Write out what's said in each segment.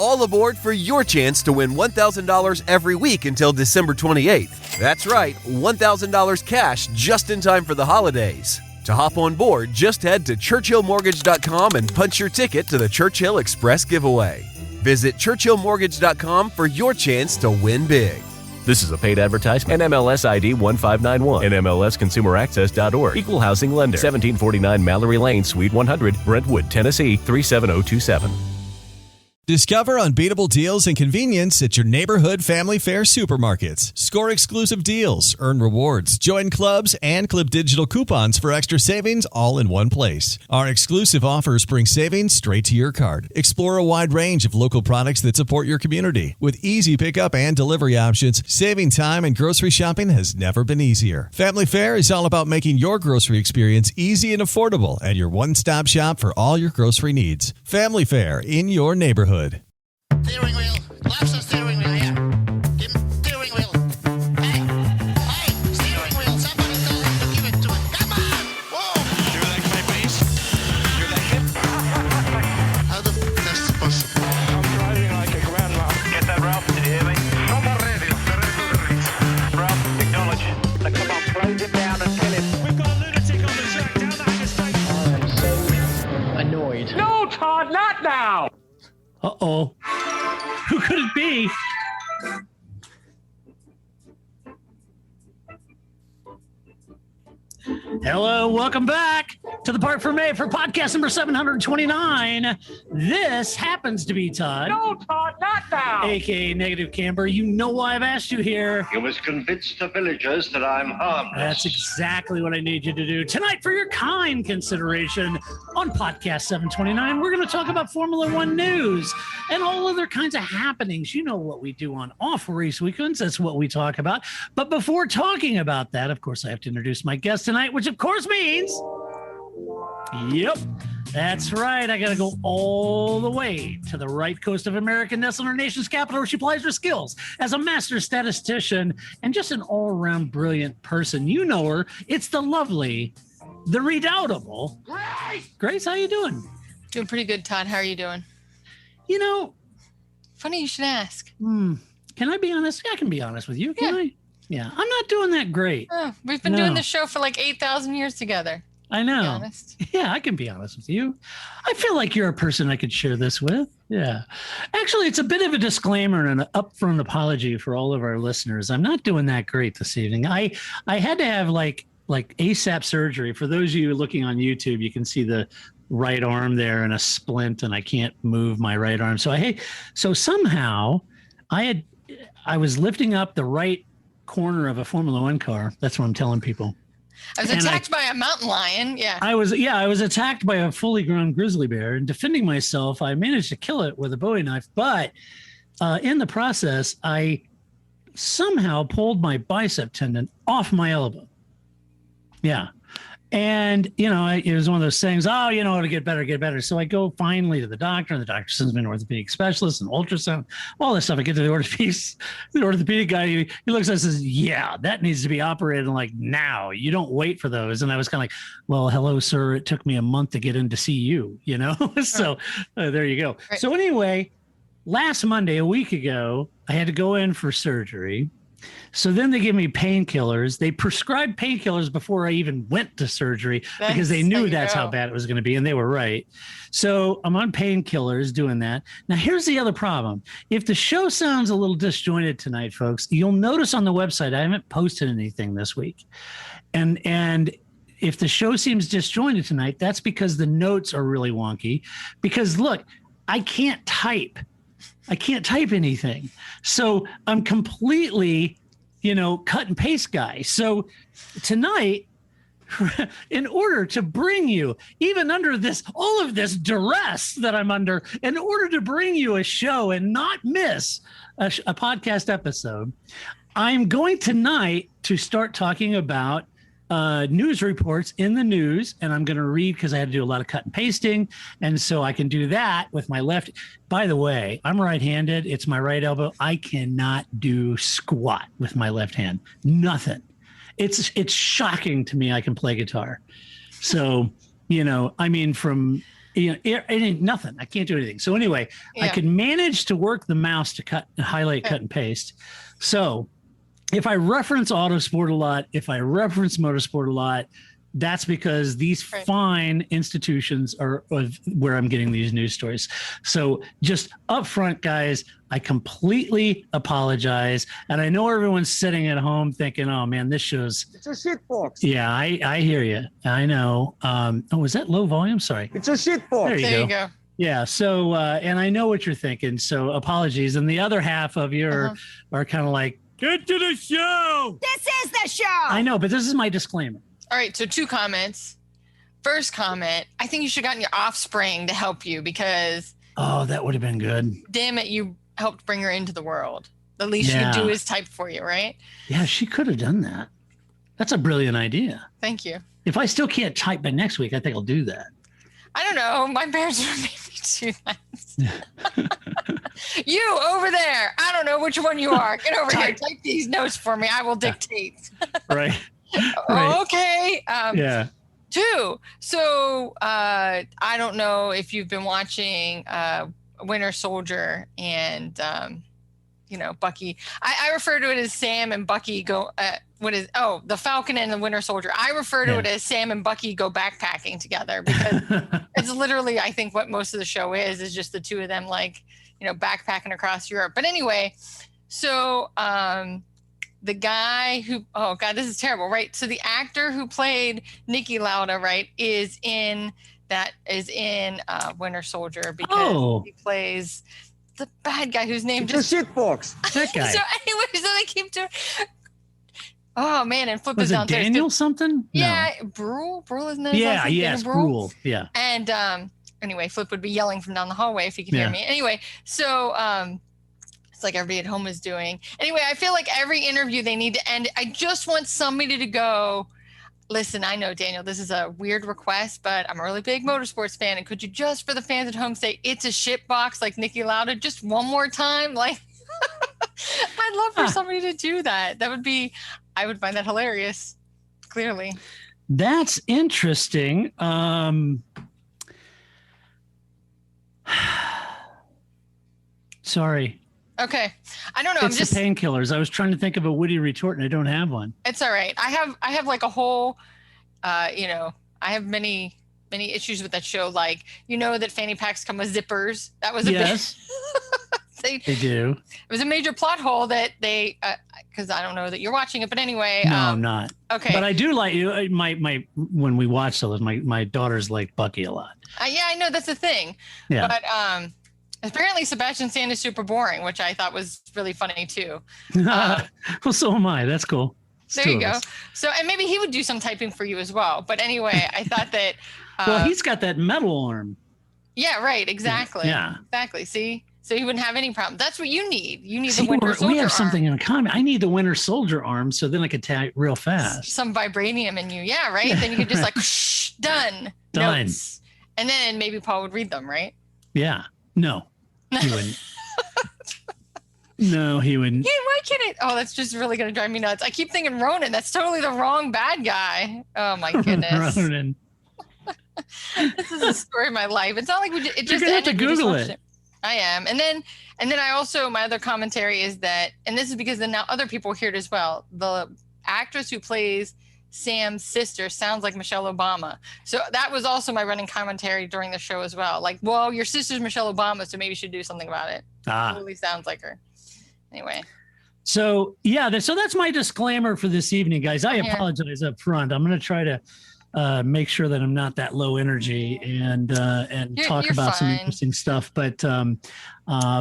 all aboard for your chance to win $1,000 every week until December 28th. That's right, $1,000 cash just in time for the holidays. To hop on board, just head to churchillmortgage.com and punch your ticket to the Churchill Express giveaway. Visit churchillmortgage.com for your chance to win big. This is a paid advertisement. NMLS ID 1591. NMLSConsumerAccess.org. Equal housing lender. 1749 Mallory Lane, Suite 100, Brentwood, Tennessee 37027. Discover unbeatable deals and convenience at your neighborhood family fare supermarkets. Score exclusive deals, earn rewards, join clubs, and clip digital coupons for extra savings all in one place. Our exclusive offers bring savings straight to your card. Explore a wide range of local products that support your community. With easy pickup and delivery options, saving time and grocery shopping has never been easier. Family Fare is all about making your grocery experience easy and affordable and your one-stop shop for all your grocery needs. Family Fare in your neighborhood. Steering wheel. Left the steering wheel, yeah. Give him steering wheel. Hey, steering wheel. Somebody tell him to give it to him. Come on. Whoa. Do you like my bass? Do you like it? How the f*** that's possible? I'm driving like a grandma. Get that, Ralph? Did you hear me? From the radio. Ralph, acknowledge. Now come on, close him down and kill him. We've got a lunatic on the track down the Hanger Station. I'm so annoyed. No, Todd, not now. Uh-oh. Who could it be? Hello, welcome back to the Parc Fermé for podcast number 729. This happens to be Todd. No, Todd, not now. AKA Negative Camber. You know why I've asked you here. You must convince the villagers that I'm harmless. That's exactly what I need you to do. Tonight, for your kind consideration on podcast 729, we're going to talk about Formula One news and all other kinds of happenings. You know what we do on off race weekends. That's what we talk about. But before talking about that, of course, I have to introduce my guest tonight, which of course means, yep, that's right. I got to go all the way to the right coast of America, nestled in our nation's capital, where she applies her skills as a master statistician and just an all-around brilliant person. You know her. It's the lovely, the redoubtable Grace. How you doing? Doing pretty good, Todd. How are you doing? You know, funny you should ask. Can I be honest? I can be honest with you. Can I? Yeah, I'm not doing that great. Oh, we've been doing this show for like 8,000 years together. I know. To be honest. Yeah, I can be honest with you. I feel like you're a person I could share this with. Yeah. Actually, it's a bit of a disclaimer and an upfront apology for all of our listeners. I'm not doing that great this evening. I had to have like ASAP surgery. For those of you looking on YouTube, you can see the right arm there in a splint, and I can't move my right arm. So somehow I was lifting up the right corner of a Formula One car. That's what I'm telling people. I was attacked by a mountain lion. Yeah. I was attacked by a fully grown grizzly bear, and defending myself, I managed to kill it with a Bowie knife. But in the process, I somehow pulled my bicep tendon off my elbow. Yeah. And, it was one of those things, it'll get better. So I go finally to the doctor, and the doctor sends me an orthopedic specialist and ultrasound, all this stuff. I get to the orthopedic guy. He looks at it and says, yeah, that needs to be operated. I'm like, now, you don't wait for those. And I was kind of like, well, hello, sir. It took me a month to get in to see you, So there you go. Right. So anyway, last Monday, a week ago, I had to go in for surgery. So then they give me painkillers. They prescribed painkillers before I even went to surgery because they knew that's how bad it was going to be. And they were right. So I'm on painkillers doing that. Now, here's the other problem. If the show sounds a little disjointed tonight, folks, you'll notice on the website, I haven't posted anything this week. And if the show seems disjointed tonight, that's because the notes are really wonky. Because look, I can't type anything. So I'm completely, cut and paste guy. So tonight, in order to bring you, even under all of this duress that I'm under, in order to bring you a show and not miss a podcast episode, I'm going tonight to start talking about news reports in the news, and I'm going to read because I had to do a lot of cut and pasting, and so I can do that with my left. By the way, I'm right-handed. It's my right elbow. I cannot do squat with my left hand. Nothing. It's shocking to me I can play guitar. So, from it ain't nothing. I can't do anything. So anyway, I could manage to work the mouse to highlight, cut, and paste. So if I reference Autosport a lot, if I reference Motorsport a lot, that's because these fine institutions are where I'm getting these news stories. So just up front, guys, I completely apologize. And I know everyone's sitting at home thinking, oh, man, this show's... It's a shit box. Yeah, I hear you. I know. Is that low volume? Sorry. It's a shit box. There you go. Yeah. So, and I know what you're thinking. So apologies. And the other half of you are kind of like, get to the show. This is the show. I know, but this is my disclaimer. All right, so 2 comments. First comment, I think you should have gotten your offspring to help you because... Oh, that would have been good. Damn it, you helped bring her into the world. The least you could do is type for you, right? Yeah, she could have done that. That's a brilliant idea. Thank you. If I still can't type by next week, I think I'll do that. I don't know. My parents would make me do that. You over there. I don't know which one you are. Get over here. Type these notes for me. I will dictate. Right. Right. Okay. Yeah. 2. So I don't know if you've been watching Winter Soldier and Bucky. I refer to it as Sam and Bucky go. The Falcon and the Winter Soldier. I refer to it as Sam and Bucky go backpacking together because it's literally, I think, what most of the show is just the 2 of them backpacking across Europe. But anyway, so the guy who, oh God, this is terrible, right? So the actor who played Niki Lauda, right, is in Winter Soldier because he plays the bad guy whose name just shit box. That guy. So anyway, so they keep doing. Oh man, and Flip was is it downstairs. Daniel something? Yeah, Brule isn't it? Yes, Brule. Yeah. And anyway, Flip would be yelling from down the hallway if he could hear me. Anyway, so it's like everybody at home is doing. Anyway, I feel like every interview they need to end. I just want somebody to go, listen, I know, Daniel, this is a weird request, but I'm a really big motorsports fan. And could you just, for the fans at home, say it's a shit box like Niki Lauda just one more time? Like, I'd love for somebody to do that. I would find that hilarious, clearly. That's interesting. Sorry. Okay. I don't know. It's the painkillers. I was trying to think of a witty retort and I don't have one. It's all right. I have like a whole, I have many issues with that show. Like, that fanny packs come with zippers. That was they do. It was a major plot hole that they, because I don't know that you're watching it, but anyway. No, I'm not. Okay. But I do like you. When we watch those, my daughters like Bucky a lot. Yeah, I know that's the thing. Yeah. But apparently Sebastian Stan is super boring, which I thought was really funny too. Well, so am I. That's cool. There you go. So, and maybe he would do some typing for you as well. But anyway, I thought that. Well, he's got that metal arm. Yeah, right. Exactly. Yeah. Exactly. See? So you wouldn't have any problem. That's what you need. You need the Winter Soldier we have arm. something in common. I need the Winter Soldier arm so then I can tag real fast. Some vibranium in you. Yeah, right? Then you could just like, shh, done. Notes. And then maybe Paul would read them, right? Yeah. No, he wouldn't. No, he wouldn't. Yeah, why can't it? Oh, that's just really going to drive me nuts. I keep thinking Ronan. That's totally the wrong bad guy. Oh, my goodness. Ronan. This is the story of my life. It's not like it just You're going to have to Google it. I am. And then I also, my other commentary is that, and this is because then now other people hear it as well. The actress who plays Sam's sister sounds like Michelle Obama. So that was also my running commentary during the show as well. Like, well, your sister's Michelle Obama, so maybe you should do something about it. Totally sounds like her. Anyway. So, yeah, so that's my disclaimer for this evening, guys. I apologize up front. I'm going to try to make sure that I'm not that low energy and talk about some interesting stuff. But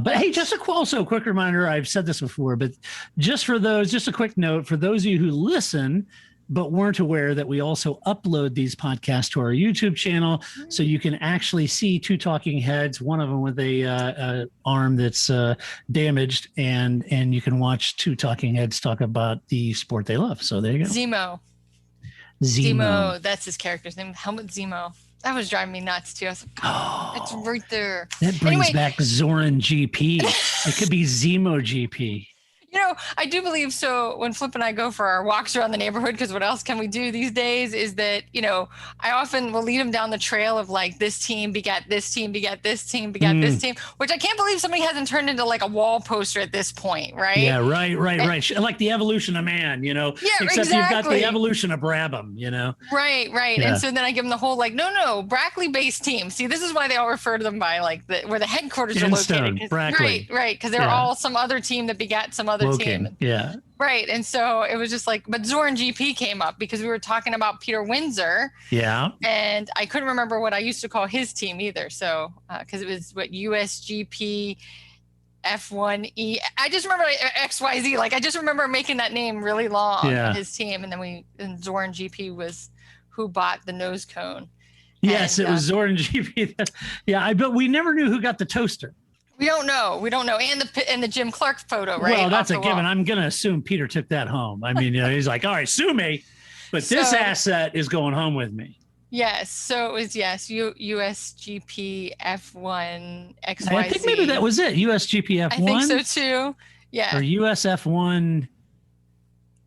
hey, just a quick reminder. I've said this before, but just a quick note for those of you who listen but weren't aware that we also upload these podcasts to our YouTube channel, so you can actually see two talking heads, one of them with a arm that's damaged, and you can watch two talking heads talk about the sport they love. So there you go. Zemo. That's his character's name. Helmut Zemo. That was driving me nuts too. I was like, it's right there. That brings back Zoran GP. It could be Zemo GP. I do believe so. When Flip and I go for our walks around the neighborhood, because what else can we do these days, is that, I often will lead him down the trail of like, this team begat this team, begat this team, begat this team, which I can't believe somebody hasn't turned into like a wall poster at this point, right? Yeah, right. Like the evolution of man, Yeah, except exactly. you've got the evolution of Brabham, Right. Yeah. And so then I give them the whole like, no, Brackley-based team. See, this is why they all refer to them by like where the headquarters are located. Brackley. Right. Because they're all some other team that begat some other team. Yeah. Right. And so it was just like, but Zoran GP came up because we were talking about Peter Windsor. Yeah. And I couldn't remember what I used to call his team either. So, because it was USGP F1E. I just remember XYZ. Like, I just remember making that name really long on his team. And then Zoran GP was who bought the nose cone. Yes, it was Zoran GP. Yeah, but we never knew who got the toaster. We don't know. And the Jim Clark photo, right? Well, that's a given. I'm going to assume Peter took that home. I mean, he's like, all right, sue me, but this asset is going home with me. Yes. So it was, USGP F1 XYZ. I think maybe that was it. USGP F1. I think so too. Yeah. Or USF1.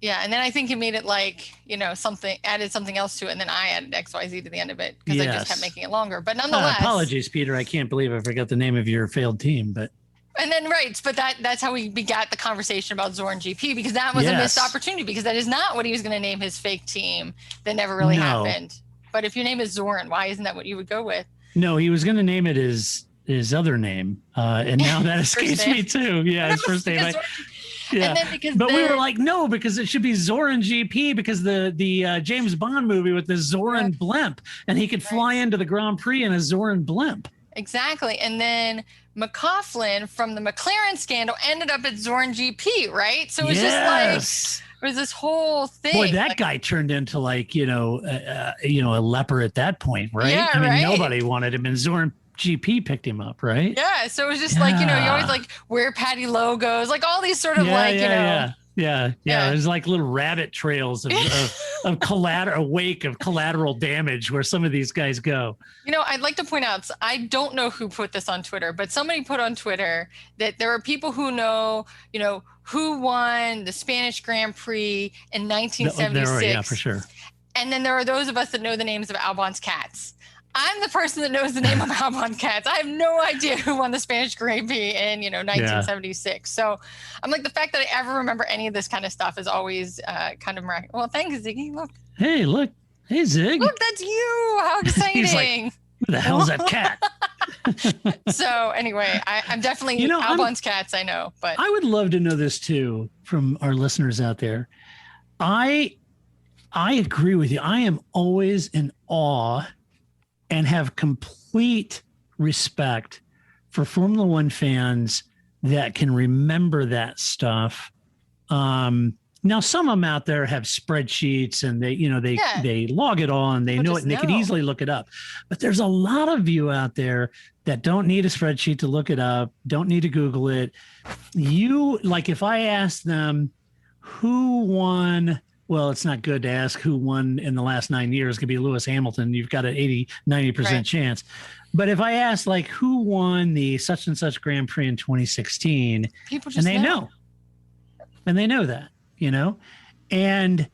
Yeah. And then I think he made it like, added something else to it. And then I added XYZ to the end of it because I just kept making it longer. But nonetheless. Apologies, Peter. I can't believe I forgot the name of your failed team. But but that's how we begat the conversation about Zoran GP, because that was a missed opportunity, because that is not what he was going to name his fake team. That never really happened. But if your name is Zoran, why isn't that what you would go with? No, he was going to name it his other name. And now that escapes me too. Yeah, his first name. Yeah, but we were like, no, because it should be Zoran GP, because the James Bond movie with the Zoran blimp, and he could fly into the Grand Prix in a Zoran blimp. Exactly. And then McCaughlin from the McLaren scandal ended up at Zoran GP, right? So it was just like, it was this whole thing. Boy, that guy turned into like, a leper at that point, right? Yeah, I mean, nobody wanted him, and Zoran GP picked him up, right? Yeah. So it was just like, you always like wear Patty logos, like all these sort of Yeah. There's like little rabbit trails of collateral, a wake of collateral damage where some of these guys go. I'd like to point out, I don't know who put this on Twitter, but somebody put on Twitter that there are people who know, who won the Spanish Grand Prix in 1976. Yeah, for sure. And then there are those of us that know the names of Albon's cats. I'm the person that knows the name of Albon Cats. I have no idea who won the Spanish Grand Prix in, 1976. So I'm like, the fact that I ever remember any of this kind of stuff is always kind of miraculous. Well, thanks, Ziggy. Look. Hey, look. Hey, Zig. Look, that's you. How exciting. He's like, who the hell's that cat? So anyway, I'm definitely Albon's Cats, I know. But I would love to know this too from our listeners out there. I agree with you. I am always in awe and have complete respect for Formula One fans that can remember that stuff. Now, some of them out there have spreadsheets, and they log it all, and they know it, and they can easily look it up. But there's a lot of you out there that don't need a spreadsheet to look it up, don't need to Google it. If I ask them who won. Well, it's not good to ask who won in the last 9 years. It could be Lewis Hamilton. You've got an 90% chance. But if I ask who won the such and such Grand Prix in 2016, people just know. And they know that, and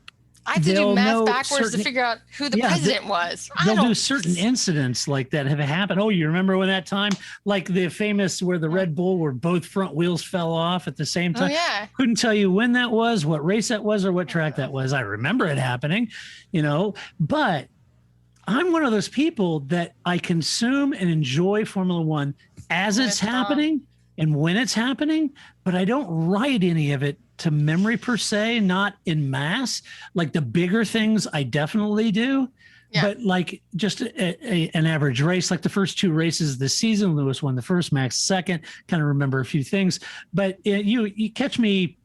I have to do math backwards to figure out who the president was. They'll do certain incidents like that have happened. Oh, you remember when that time, like the famous where the Red Bull, where both front wheels fell off at the same time? Oh, yeah. Couldn't tell you when that was, what race that was, or what track that was. I remember it happening, but I'm one of those people that I consume and enjoy Formula One as it's happening and when it's happening, but I don't write any of it to memory per se, not in mass. Like the bigger things I definitely do, but like just an average race, like the first two races this season, Lewis won the first, Max second, kind of remember a few things, but you catch me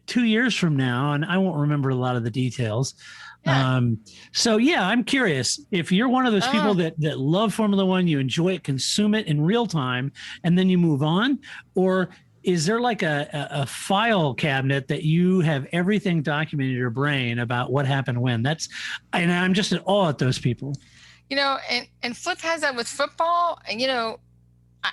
2 years from now and I won't remember a lot of the details. So I'm curious if you're one of those people that love Formula One, you enjoy it, consume it in real time, and then you move on, or is there like a file cabinet that you have everything documented in your brain about what happened when? And I'm just in awe at those people. And Flip has that with football. And,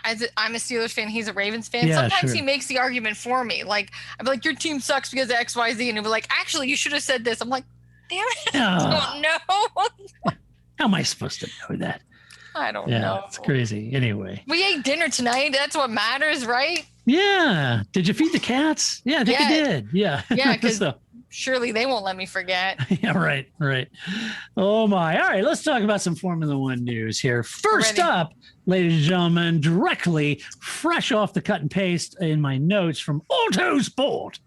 I'm a Steelers fan, he's a Ravens fan. Yeah, Sometimes sure. he makes the argument for me. Like, I'm like, your team sucks because of X, Y, Z, and he'll be like, actually, you should have said this. I'm like, damn it, I don't know. How am I supposed to know that? I don't Yeah, know. it's crazy. Anyway. We ate dinner tonight. That's what matters, right? Yeah. Did you feed the cats? Yeah, I think you did. Yeah. Yeah, because So- surely they won't let me forget. yeah, right. Oh my. All right, let's talk about some Formula One news here. First Ready. up, ladies and gentlemen, directly fresh off the cut and paste in my notes from Autosport.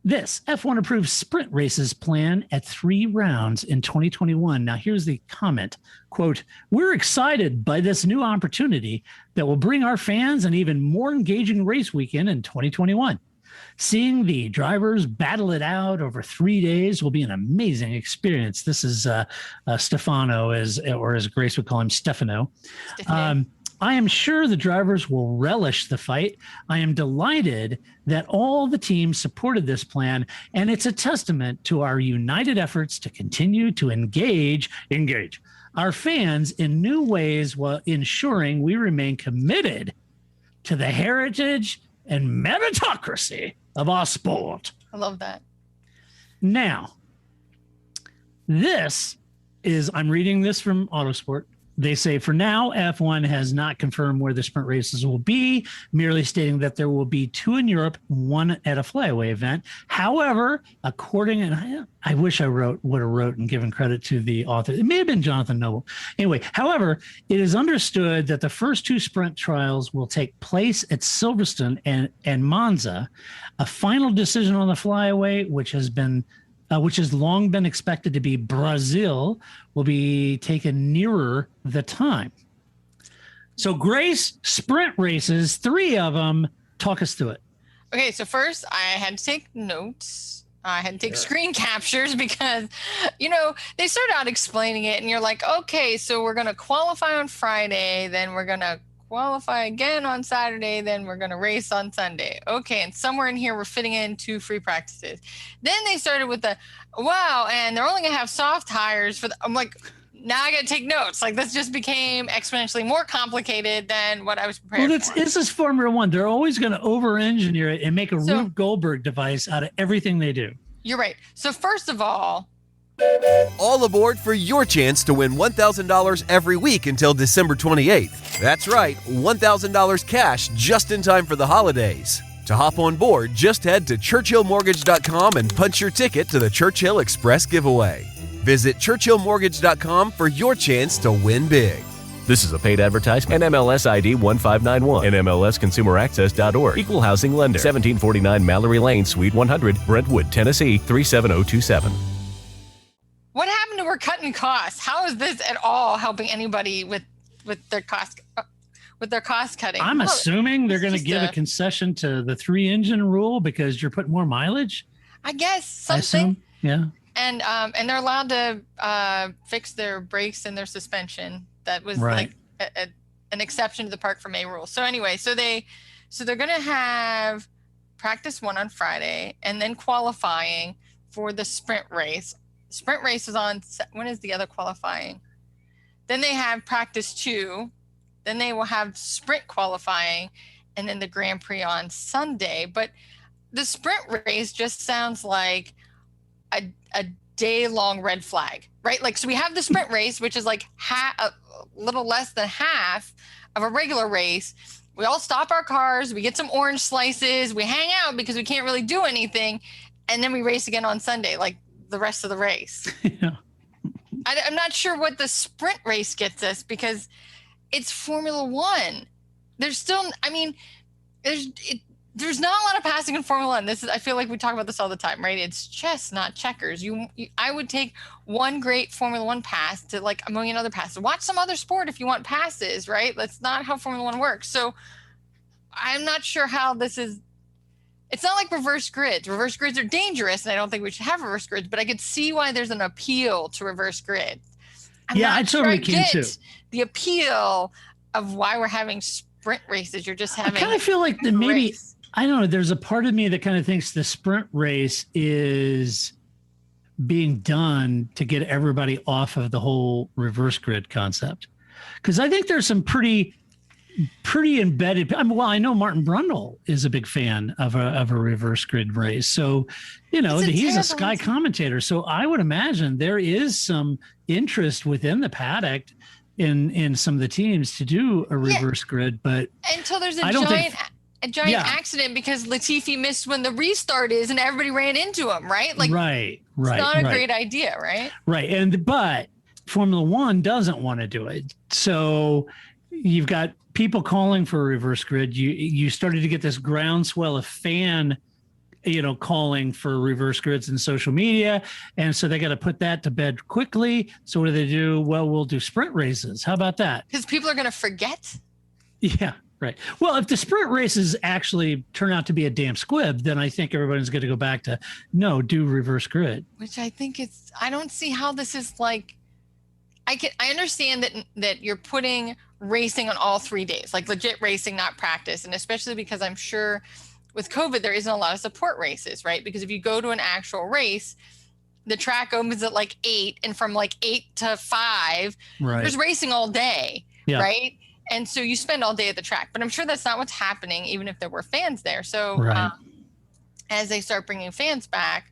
This F1 approved sprint races plan at 3 rounds in 2021. Now, here's the comment, quote, "We're excited by this new opportunity that will bring our fans an even more engaging race weekend in 2021. Seeing the drivers battle it out over 3 days will be an amazing experience." This is Stefano, or as Grace would call him, Stefano. I am sure the drivers will relish the fight. I am delighted that all the teams supported this plan, and it's a testament to our united efforts to continue to engage our fans in new ways while ensuring we remain committed to the heritage and meritocracy of our sport. I love that. Now, I'm reading this from Autosport. They say, for now, F1 has not confirmed where the sprint races will be, merely stating that there will be 2 in Europe, 1 at a flyaway event. However, and I wish I would have wrote and given credit to the author. It may have been Jonathan Noble. Anyway, however, it is understood that the first 2 sprint trials will take place at Silverstone and Monza. A final decision on the flyaway, which has long been expected to be Brazil, will be taken nearer the time. So, Grace, sprint races, 3 of them. Talk us through it. Okay, so first I had to take notes. I had to take screen captures because, they start out explaining it and you're like, okay, so we're going to qualify on Friday, then we're going to qualify again on Saturday, then we're going to race on Sunday. Okay, and somewhere in here we're fitting in 2 free practices. Then they started with and they're only going to have soft tires I'm like, now I got to take notes. Like, this just became exponentially more complicated than what I was prepared for. This is Formula One. They're always going to over-engineer it and make a Rube Goldberg device out of everything they do. You're right. So first of all aboard for your chance to win $1,000 every week until December 28th. That's right, $1,000 cash just in time for the holidays. To hop on board, just head to churchillmortgage.com and punch your ticket to the Churchill Express giveaway. Visit churchillmortgage.com for your chance to win big. This is a paid advertisement. NMLS ID 1591. NMLSconsumeraccess.org. Equal housing lender. 1749 Mallory Lane, Suite 100, Brentwood, Tennessee 37027. What happened to our cutting costs? How is this at all helping anybody with their cost cutting? I'm assuming they're going to give a concession to the 3-engine rule because you're putting more mileage. I guess something. Yeah. And they're allowed to fix their brakes and their suspension. That was right. Like an exception to the Parc Fermé rule. So anyway, so they're going to have practice 1 on Friday and then qualifying for the sprint race. Sprint race is on, when is the other qualifying? Then they have practice 2. Then they will have sprint qualifying and then the Grand Prix on Sunday. But the sprint race just sounds like a day-long red flag, right? Like, so we have the sprint race, which is like a little less than half of a regular race. We all stop our cars. We get some orange slices. We hang out because we can't really do anything. And then we race again on Sunday. Like, the rest of the race. Yeah. I'm not sure what the sprint race gets us because it's Formula One. There's not a lot of passing in Formula One. I feel like we talk about this all the time, right? It's chess, not checkers. I would take one great Formula One pass to like a million other passes. Watch some other sport if you want passes, right? That's not how Formula One works. So I'm not sure how this is. It's not like reverse grids. Reverse grids are dangerous, and I don't think we should have reverse grids, but I could see why there's an appeal to reverse grids. I totally can too. The appeal of why we're having sprint races. You're just having. I kind of feel like maybe, I don't know, there's a part of me that kind of thinks the sprint race is being done to get everybody off of the whole reverse grid concept. Because I think there's some pretty pretty embedded. Well, I know Martin Brundle is a big fan of a reverse grid race. So, he's a Sky commentator. So I would imagine there is some interest within the paddock in some of the teams to do a reverse grid, but until there's a giant accident because Latifi missed when the restart is and everybody ran into him, right? Like, right. It's not a great idea, right? Right. But Formula One doesn't want to do it. So you've got people calling for a reverse grid. You started to get this groundswell of fan, calling for reverse grids in social media. And so they got to put that to bed quickly. So what do? Well, we'll do sprint races. How about that? Because people are going to forget. Yeah. Right. Well, if the sprint races actually turn out to be a damn squib, then I think everybody's going to go back to do reverse grid. Which I think I don't see how this is like. I understand that you're putting racing on all 3 days, like legit racing, not practice. And especially because I'm sure with COVID, there isn't a lot of support races, right? Because if you go to an actual race, the track opens at like 8 and from like 8 to 5, there's racing all day, right? And so you spend all day at the track, but I'm sure that's not what's happening, even if there were fans there. So as they start bringing fans back,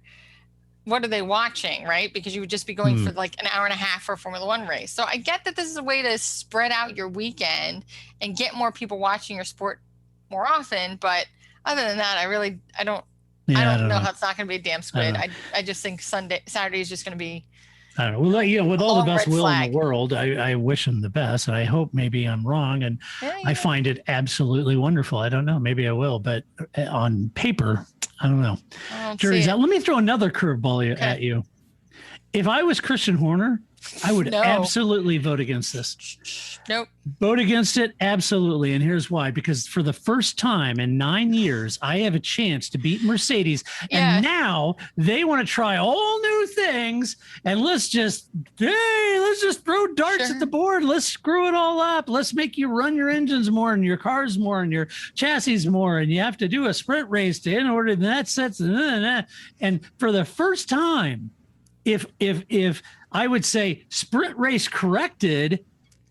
what are they watching, right? Because you would just be going for like an hour and a half for a Formula One race. So I get that this is a way to spread out your weekend and get more people watching your sport more often. But other than that, I don't know how it's not going to be a damn squid. I just think Saturday is just going to be. I don't know. Well, with all the best will in the world, I wish him the best. And I hope maybe I'm wrong. And I find it absolutely wonderful. I don't know. Maybe I will. But on paper, I don't know. Jury's out. Let me throw another curveball at you. If I was Christian Horner, I would absolutely vote against this. Nope. Vote against it. Absolutely. And here's why. Because for the first time in 9 years, I have a chance to beat Mercedes. Yeah. And now they want to try all new things. And let's just throw darts at the board. Let's screw it all up. Let's make you run your engines more and your cars more and your chassis more. And you have to do a sprint race in order to that sets. And for the first time, if I would say sprint race corrected,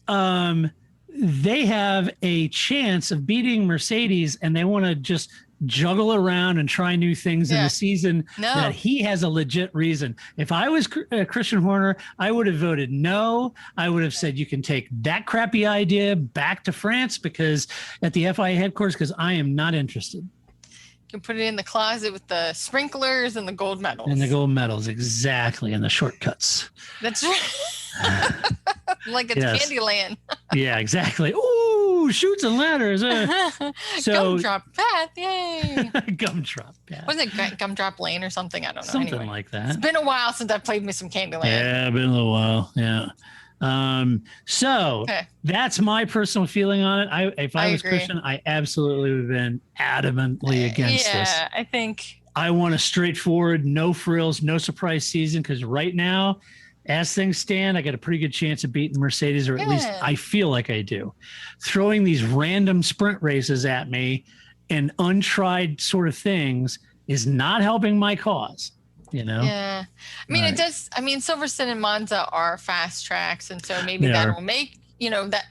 they have a chance of beating Mercedes, and they want to just juggle around and try new things in the season that he has a legit reason. If I was Christian Horner, I would have voted no. I would have said you can take that crappy idea back to France because at the FIA headquarters, because I am not interested. You can put it in the closet with the sprinklers and the gold medals. And the gold medals, exactly, and the shortcuts. That's right. Like it's Candyland. Yeah, exactly. Ooh, chutes and ladders. Gumdrop path, yay. Gumdrop path. Wasn't it Gumdrop Lane or something? I don't know. Something like that. It's been a while since I played me some Candyland. Yeah, been a little while, yeah. So that's my personal feeling on it. If I was Christian, I absolutely would have been adamantly against this. Yeah, I think I want a straightforward, no frills, no surprise season because right now, as things stand, I got a pretty good chance of beating Mercedes, or at least I feel like I do. Throwing these random sprint races at me and untried sort of things is not helping my cause. Yeah. I mean, it does. I mean, Silverstone and Monza are fast tracks. And so maybe that will make,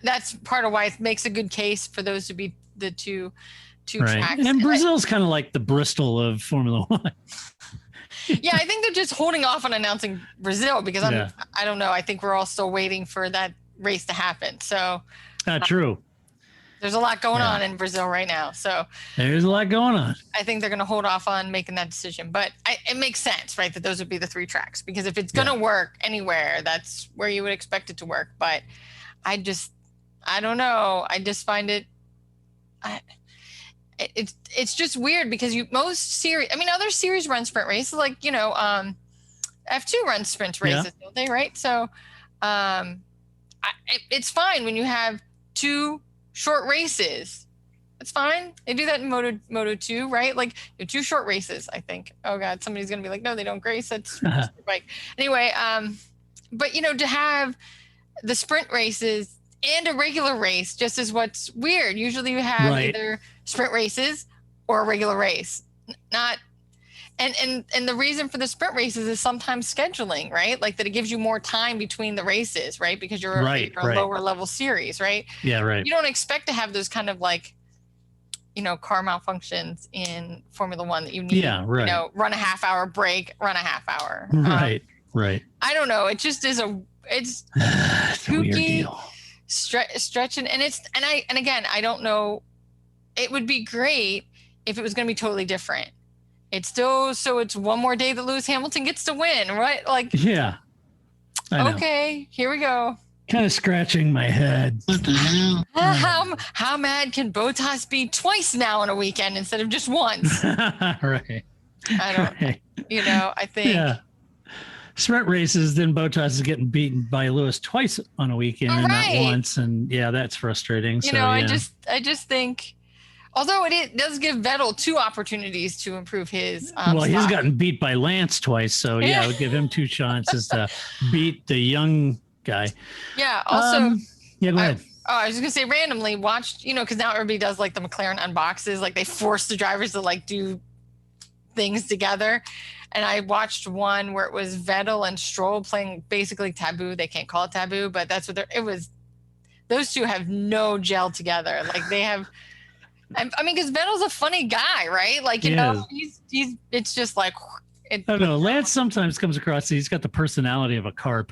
that's part of why it makes a good case for those to be the two tracks. And Brazil's kind of like the Bristol of Formula One. Yeah, I think they're just holding off on announcing Brazil because I don't know. I think we're all still waiting for that race to happen. So true. There's a lot going on in Brazil right now. So there's a lot going on. I think they're going to hold off on making that decision. But it makes sense, right, that those would be the 3 tracks. Because if it's going to work anywhere, that's where you would expect it to work. But I don't know. I just find it's just weird because other series run sprint races, like, F2 runs sprint races, don't they, right? So it's fine when you have 2 short races. It's fine. They do that in Moto 2, right? Like 2 short races, I think. Oh God, somebody's gonna be like, no, they don't grace. That's bike. Anyway, but to have the sprint races and a regular race just is what's weird. Usually you have either sprint races or a regular race. And the reason for the sprint races is sometimes scheduling, right? Like that it gives you more time between the races, right? Because you're a lower level series, right? Yeah, right. You don't expect to have those kind of like, car malfunctions in Formula One that you need, run a half hour break, run a half hour. Right. I don't know. It just is it's a weird deal. Stretching. And again, I don't know. It would be great if it was going to be totally different. It's still, so it's one more day that Lewis Hamilton gets to win, right? Like, yeah. Okay, here we go. Kind of scratching my head. What the hell? How mad can Bottas be twice now in a weekend instead of just once? Right. I don't, I think. Yeah. Sprint races, then Bottas is getting beaten by Lewis twice on a weekend and not once. And yeah, that's frustrating. I just think, although it does give Vettel 2 opportunities to improve his. He's gotten beat by Lance twice. So yeah, I would give him 2 chances to beat the young guy. Yeah. Also, go ahead. I was just gonna say randomly watched, because now everybody does like the McLaren unboxes, like they force the drivers to like do things together. And I watched one where it was Vettel and Stroll playing basically Taboo. They can't call it Taboo, but that's what it was. Those two have no gel together. Like they have. I mean, because Vettel's a funny guy, right? Like he's. It's just like. I don't know. Lance sometimes comes across. He's got the personality of a carp.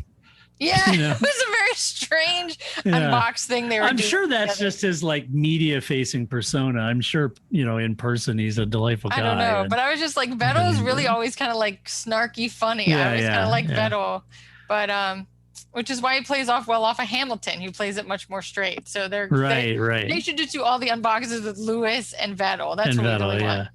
Yeah, it was a very strange unbox thing they were I'm doing sure that's together. just his like media facing persona. I'm sure, in person he's a delightful guy. I don't know, but I was just like, Vettel's really always kind of like snarky funny. I always kind of like Vettel, but which is why he plays off of Hamilton, who plays it much more straight. So they're right. They should just do all the unboxes with Lewis and Vettel. That's what we really want.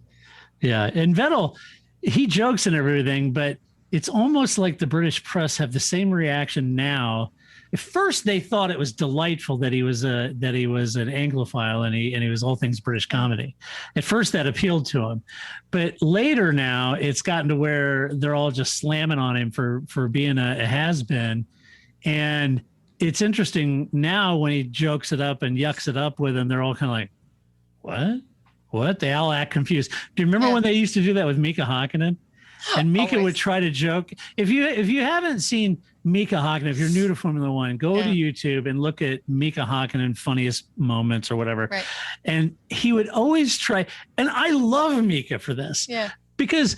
Yeah, and Vettel, he jokes and everything, but it's almost like the British press have the same reaction now. At first, they thought it was delightful that he was an Anglophile and he was all things British comedy. At first, that appealed to him, but later now it's gotten to where they're all just slamming on him for being a has-been. And it's interesting now when he jokes it up and yucks it up with them, they're all kind of like, what? They all act confused. Do you remember when they used to do that with Mika Hakkinen? And Mika would try to joke. If you haven't seen Mika Hakkinen, if you're new to Formula One, go to YouTube and look at Mika Hakkinen funniest moments or whatever. Right. And he would always try. And I love Mika for this. Yeah. Because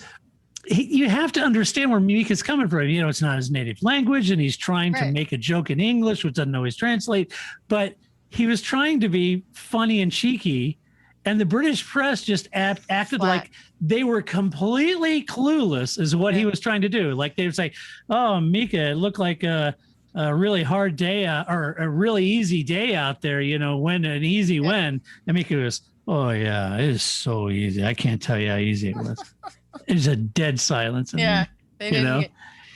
you have to understand where Mika's coming from. It's not his native language, and he's trying to make a joke in English, which doesn't always translate. But he was trying to be funny and cheeky. And the British press just acted like they were completely clueless as what he was trying to do. Like they would say, "Oh, Mika, it looked like a really hard day or a really easy day out there. Win an easy win." And Mika goes, "Oh yeah, it is so easy. I can't tell you how easy it was." There's a dead silence. In there, they didn't.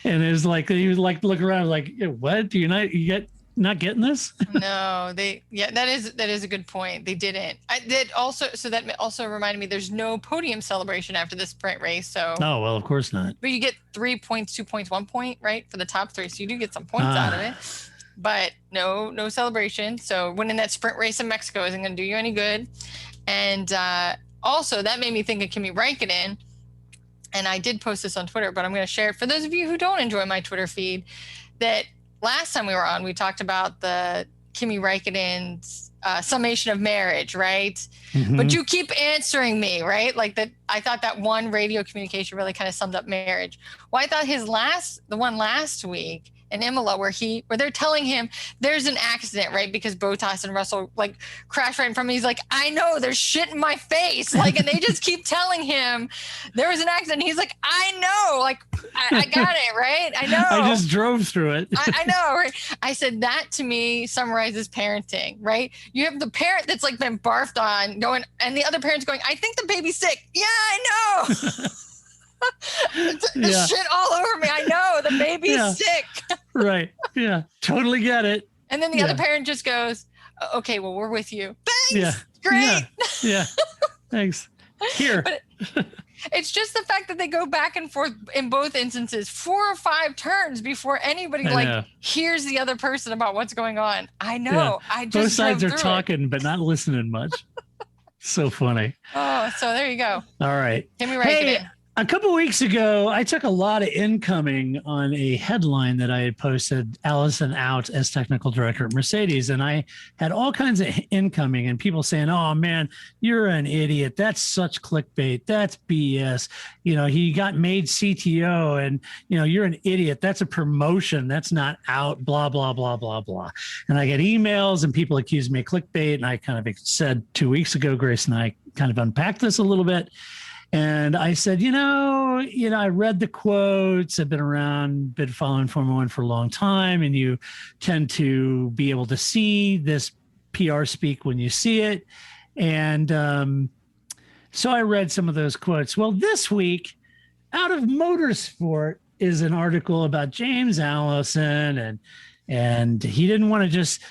And it was like he was like look around like, "What? Do you not getting this?" No, that is a good point. They didn't. That also reminded me there's no podium celebration after the sprint race. So well, of course not. But you get 3 points, 2 points, 1 point, right, for the top 3. So you do get some points out of it. But no celebration. So winning that sprint race in Mexico isn't going to do you any good. And also that made me think of Kimi Räikkönen. And I did post this on Twitter, but I'm going to share it for those of you who don't enjoy my Twitter feed. That last time we were on, we talked about the Kimi Räikkönen's summation of marriage, right? Mm-hmm. But you keep answering me, right? Like that. I thought that one radio communication really kind of summed up marriage. Well, I thought the one last week in Imola where they're telling him there's an accident, right? Because Bottas and Russell like crash right in front of him. He's like, I know there's shit in my face. Like, and they just keep telling him there was an accident. He's like, I know, like I got it, right? I know. I just drove through it. I know, right? I said that to me summarizes parenting, right? You have the parent that's like been barfed on going, and the other parent's going, I think the baby's sick. Yeah, I know. There's shit all over me. I know the baby's sick. Right. Yeah. Totally get it. And then the other parent just goes, okay, well, we're with you. Thanks. Yeah. Great. Yeah. Thanks. Here. But it's just the fact that they go back and forth in both instances 4 or 5 turns before anybody hears the other person about what's going on. I know. I just both sides are talking, but not listening much. So funny. Oh, so there you go. All right. Kimi Räikkönen. A couple weeks ago, I took a lot of incoming on a headline that I had posted, Allison out as technical director at Mercedes. And I had all kinds of incoming and people saying, oh, man, you're an idiot. That's such clickbait. That's BS. He got made CTO and, you're an idiot. That's a promotion. That's not out, blah, blah, blah, blah, blah. And I get emails and people accuse me of clickbait. And I kind of said 2 weeks ago, Grace and I kind of unpacked this a little bit. And I said, I read the quotes. I've been around, been following Formula One for a long time, and you tend to be able to see this PR speak when you see it. And so I read some of those quotes. Well, this week, out of Motorsport is an article about James Allison, and he didn't want to just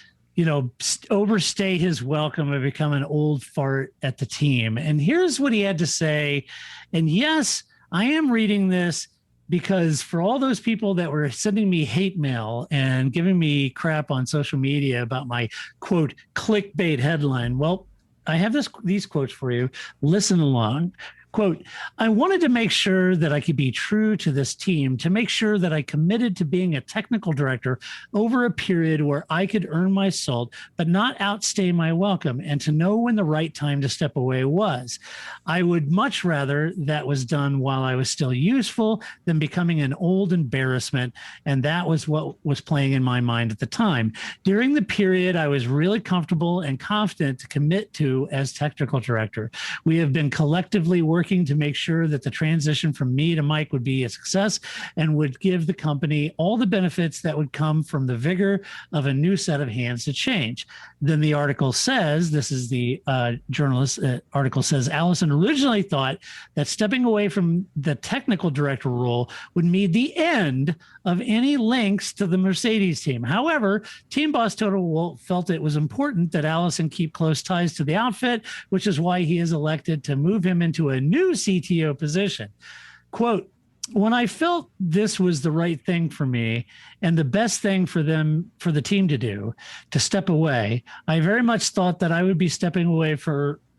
overstay his welcome and become an old fart at the team. And here's what he had to say. And yes, I am reading this because for all those people that were sending me hate mail and giving me crap on social media about my quote clickbait headline, well, I have these quotes for you. Listen along. Quote, I wanted to make sure that I could be true to this team, to make sure that I committed to being a technical director over a period where I could earn my salt, but not outstay my welcome, and to know when the right time to step away was. I would much rather that was done while I was still useful than becoming an old embarrassment, and that was what was playing in my mind at the time. During the period I was really comfortable and confident to commit to as technical director. We have been collectively working to make sure that the transition from me to Mike would be a success and would give the company all the benefits that would come from the vigor of a new set of hands to change. Then the article says, this is the journalist article says, Allison originally thought that stepping away from the technical director role would mean the end of any links to the Mercedes team. However, team boss Toto Wolff felt it was important that Allison keep close ties to the outfit, which is why he is elected to move him into a new CTO position. Quote, when I felt this was the right thing for me and the best thing for the team to do, to step away, I very much thought that I would be stepping away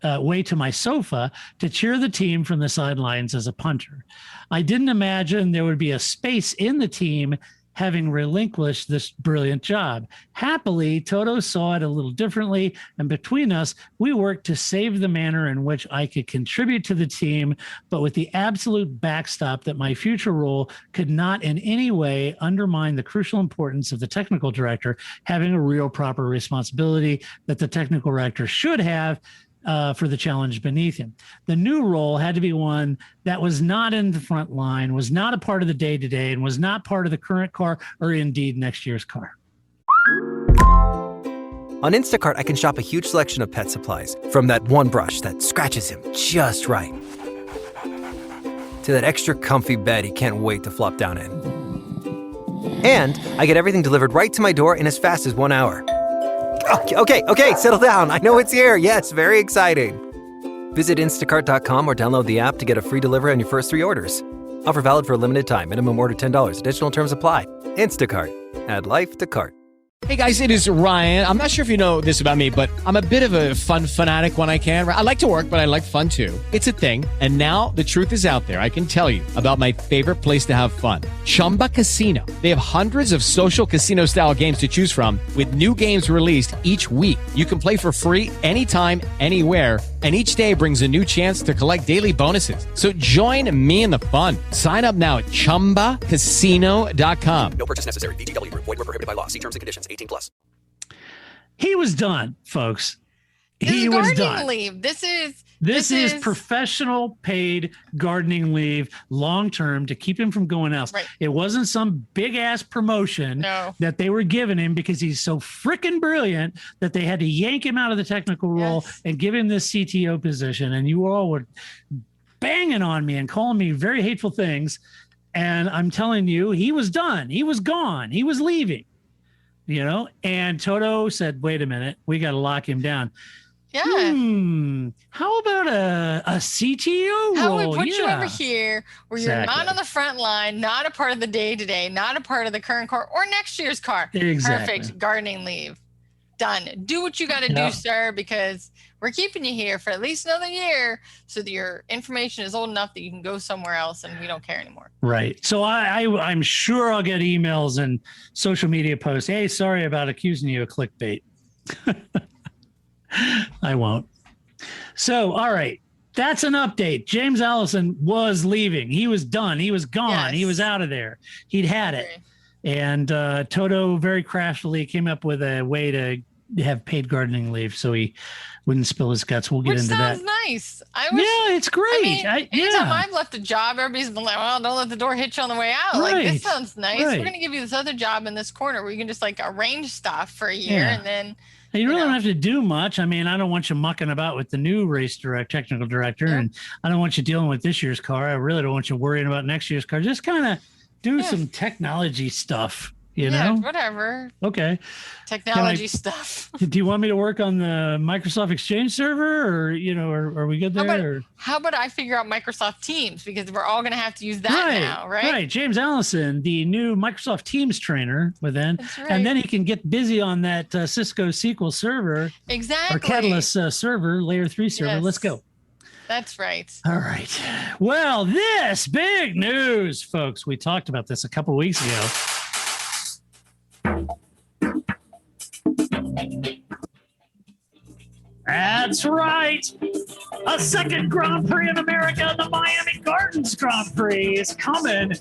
way to my sofa to cheer the team from the sidelines as a punter. I didn't imagine there would be a space in the team having relinquished this brilliant job. Happily, Toto saw it a little differently, and between us, we worked to save the manner in which I could contribute to the team, but with the absolute backstop that my future role could not in any way undermine the crucial importance of the technical director having a real proper responsibility that the technical director should have for the challenge beneath him. The new role had to be one that was not in the front line, was not a part of the day-to-day, and was not part of the current car or indeed next year's car. On Instacart, I can shop a huge selection of pet supplies, from that one brush that scratches him just right, to that extra comfy bed he can't wait to flop down in. And I get everything delivered right to my door in as fast as 1 hour. Okay, settle down. I know it's here. Yes, very exciting. Visit instacart.com or download the app to get a free delivery on your first 3 orders. Offer valid for a limited time. Minimum order $10. Additional terms apply. Instacart. Add life to cart. Hey guys, it is Ryan. I'm not sure if you know this about me, but I'm a bit of a fun fanatic when I can. I like to work, but I like fun too. It's a thing. And now the truth is out there. I can tell you about my favorite place to have fun. Chumba Casino. They have hundreds of social casino style games to choose from with new games released each week. You can play for free anytime, anywhere. And each day brings a new chance to collect daily bonuses. So join me in the fun. Sign up now at ChumbaCasino.com. No purchase necessary. VGW. Void where prohibited by law. See terms and conditions. 18+. He was done, folks. He was done. Leave. This is professional paid gardening leave long term to keep him from going else. Right. It wasn't some big ass promotion that they were giving him because he's so freaking brilliant that they had to yank him out of the technical role and give him this CTO position. And you all were banging on me and calling me very hateful things. And I'm telling you, he was done. He was gone. He was leaving. And Toto said, wait a minute, we got to lock him down. Yeah. How about a CTO role? How we put you over here where you're not on the front line, not a part of the day-to-day, not a part of the current car or next year's car. Exactly. Perfect gardening leave. done. Do what you got to do, sir, because we're keeping you here for at least another year so that your information is old enough that you can go somewhere else and we don't care anymore. Right. So I'm sure I'll get emails and social media posts. Hey, sorry about accusing you of clickbait. I won't. So, all right. That's an update. James Allison was leaving. He was done. He was gone. Yes. He was out of there. He'd had it. And Toto very craftily came up with a way to have paid gardening leave so he wouldn't spill his guts. We'll get into that. Sounds nice. Yeah, it's great. Anytime I've left a job, everybody's been like, well, don't let the door hit you on the way out. Right. Like, this sounds nice. Right. We're going to give you this other job in this corner where you can just like arrange stuff for a year and then. You really don't have to do much. I mean, I don't want you mucking about with the new technical director, and I don't want you dealing with this year's car. I really don't want you worrying about next year's car. Just kind of do some technology stuff, you know? Whatever. Okay. Technology stuff. Do you want me to work on the Microsoft Exchange server, or, are we good there? How about I figure out Microsoft Teams, because we're all going to have to use that now, right? Right. James Allison, the new Microsoft Teams trainer within, right. and then he can get busy on that Cisco SQL server. Exactly. Or Catalyst server, layer 3 server. Yes. Let's go. That's right. All right. Well, this big news, folks. We talked about this a couple weeks ago. That's right. A second Grand Prix in America, the Miami Gardens Grand Prix, is coming.